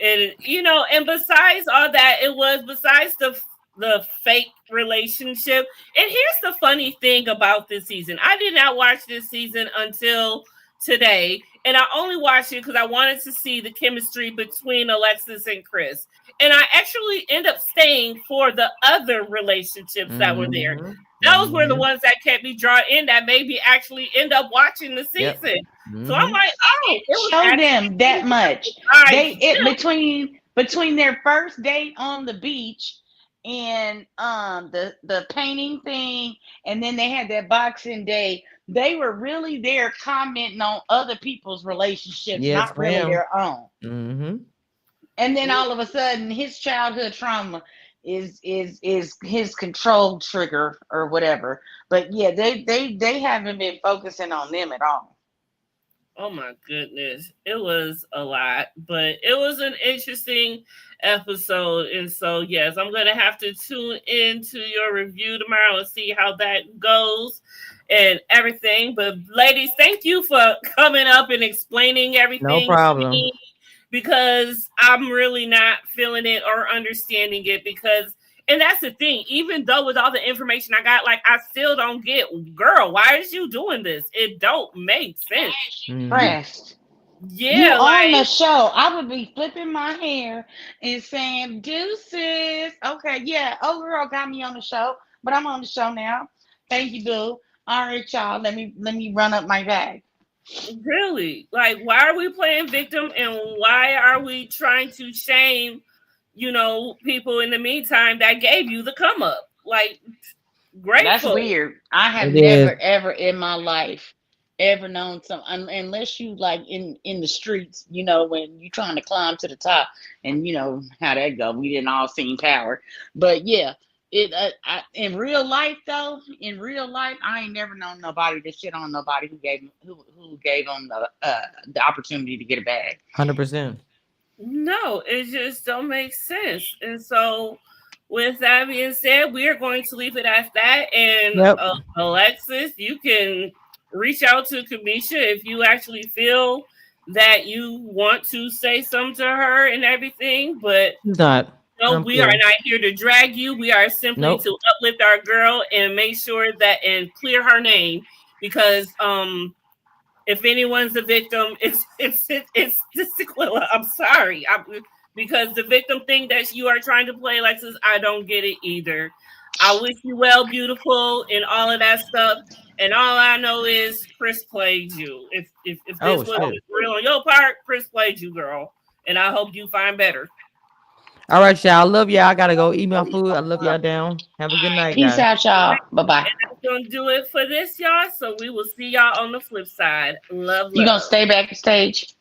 A: And and besides all that, it was besides the fake relationship. And here's the funny thing about this season: I did not watch this season until today, and I only watched it because I wanted to see the chemistry between Alexis and Chris. And I actually end up staying for the other relationships that were there.
C: Mm-hmm.
A: Those were the
C: Mm-hmm.
A: ones that kept me drawn in. That made me actually end up watching the
C: Yep.
A: season. So I'm
C: Mm-hmm.
A: like, oh, it was
D: Show them that
A: actually
D: much.
A: I
D: They it between their first date on the beach and the painting thing, and then they had that boxing day. They were really there commenting on other people's relationships,
C: Yes,
D: not really
C: ma'am.
D: their own.
C: Mm-hmm.
D: And then all of a sudden, his childhood trauma is his control trigger or whatever. But yeah, they haven't been focusing on them at all.
A: Oh my goodness. It was a lot, but it was an interesting episode. And so, yes, I'm going to have to tune into your review tomorrow and see how that goes and everything. But, ladies, thank you for coming up and explaining
C: No
A: everything to
C: problem.
A: me because I'm really not feeling it or understanding it because. And that's the thing. Even though with all the information I got, like I still don't get, girl, why is you doing this? It don't make sense.
C: Mhm.
E: Pressed. You
A: Yeah,
E: on the
A: like
E: show. I would be flipping my hair and saying, deuces. Okay, yeah. Oh girl got me on the show, but I'm on the show now. Thank you, boo. All right, y'all. Let me run up my bag.
A: really, like why are we playing victim and why are we trying to shame, people in the meantime that gave you the come up? Like
D: That's
A: grateful.
D: weird.
E: I have
C: It is.
E: never ever in my life ever known some unless you like in the streets, when you trying to climb to the top, and you know how that go. We didn't all seen Power, but yeah, in real life though, in real life, I ain't never known nobody to shit on nobody who gave them the opportunity to get a bag.
C: 100%.
A: No, it just don't make sense. And so, with that being said, we are going to leave it at that. And
C: Yep.
A: Alexis, you can reach out to Kamisha if you actually feel that you want to say something to her and everything. But
C: It's not.
A: no,
C: I'm
A: we are
C: cool.
A: not here to drag you. We are simply
C: Nope.
A: to uplift our girl and make sure that and clear her name because if anyone's the victim, it's the Tequila. I'm sorry, because the victim thing that you are trying to play, Alexis, I don't get it either. I wish you well, beautiful, and all of that stuff. And all I know is Chris played you. If
C: Oh
A: this was
C: shit.
A: real on your part, Chris played you, girl. And I hope you find better.
C: All right, y'all. I love y'all. I gotta go eat my food. I love y'all down. Have a good night,
E: Peace
C: guys.
E: out, y'all. Bye bye.
A: And that's gonna do it for this, y'all. So we will see y'all on the flip side. Love,
E: You gonna
A: love.
E: stay backstage?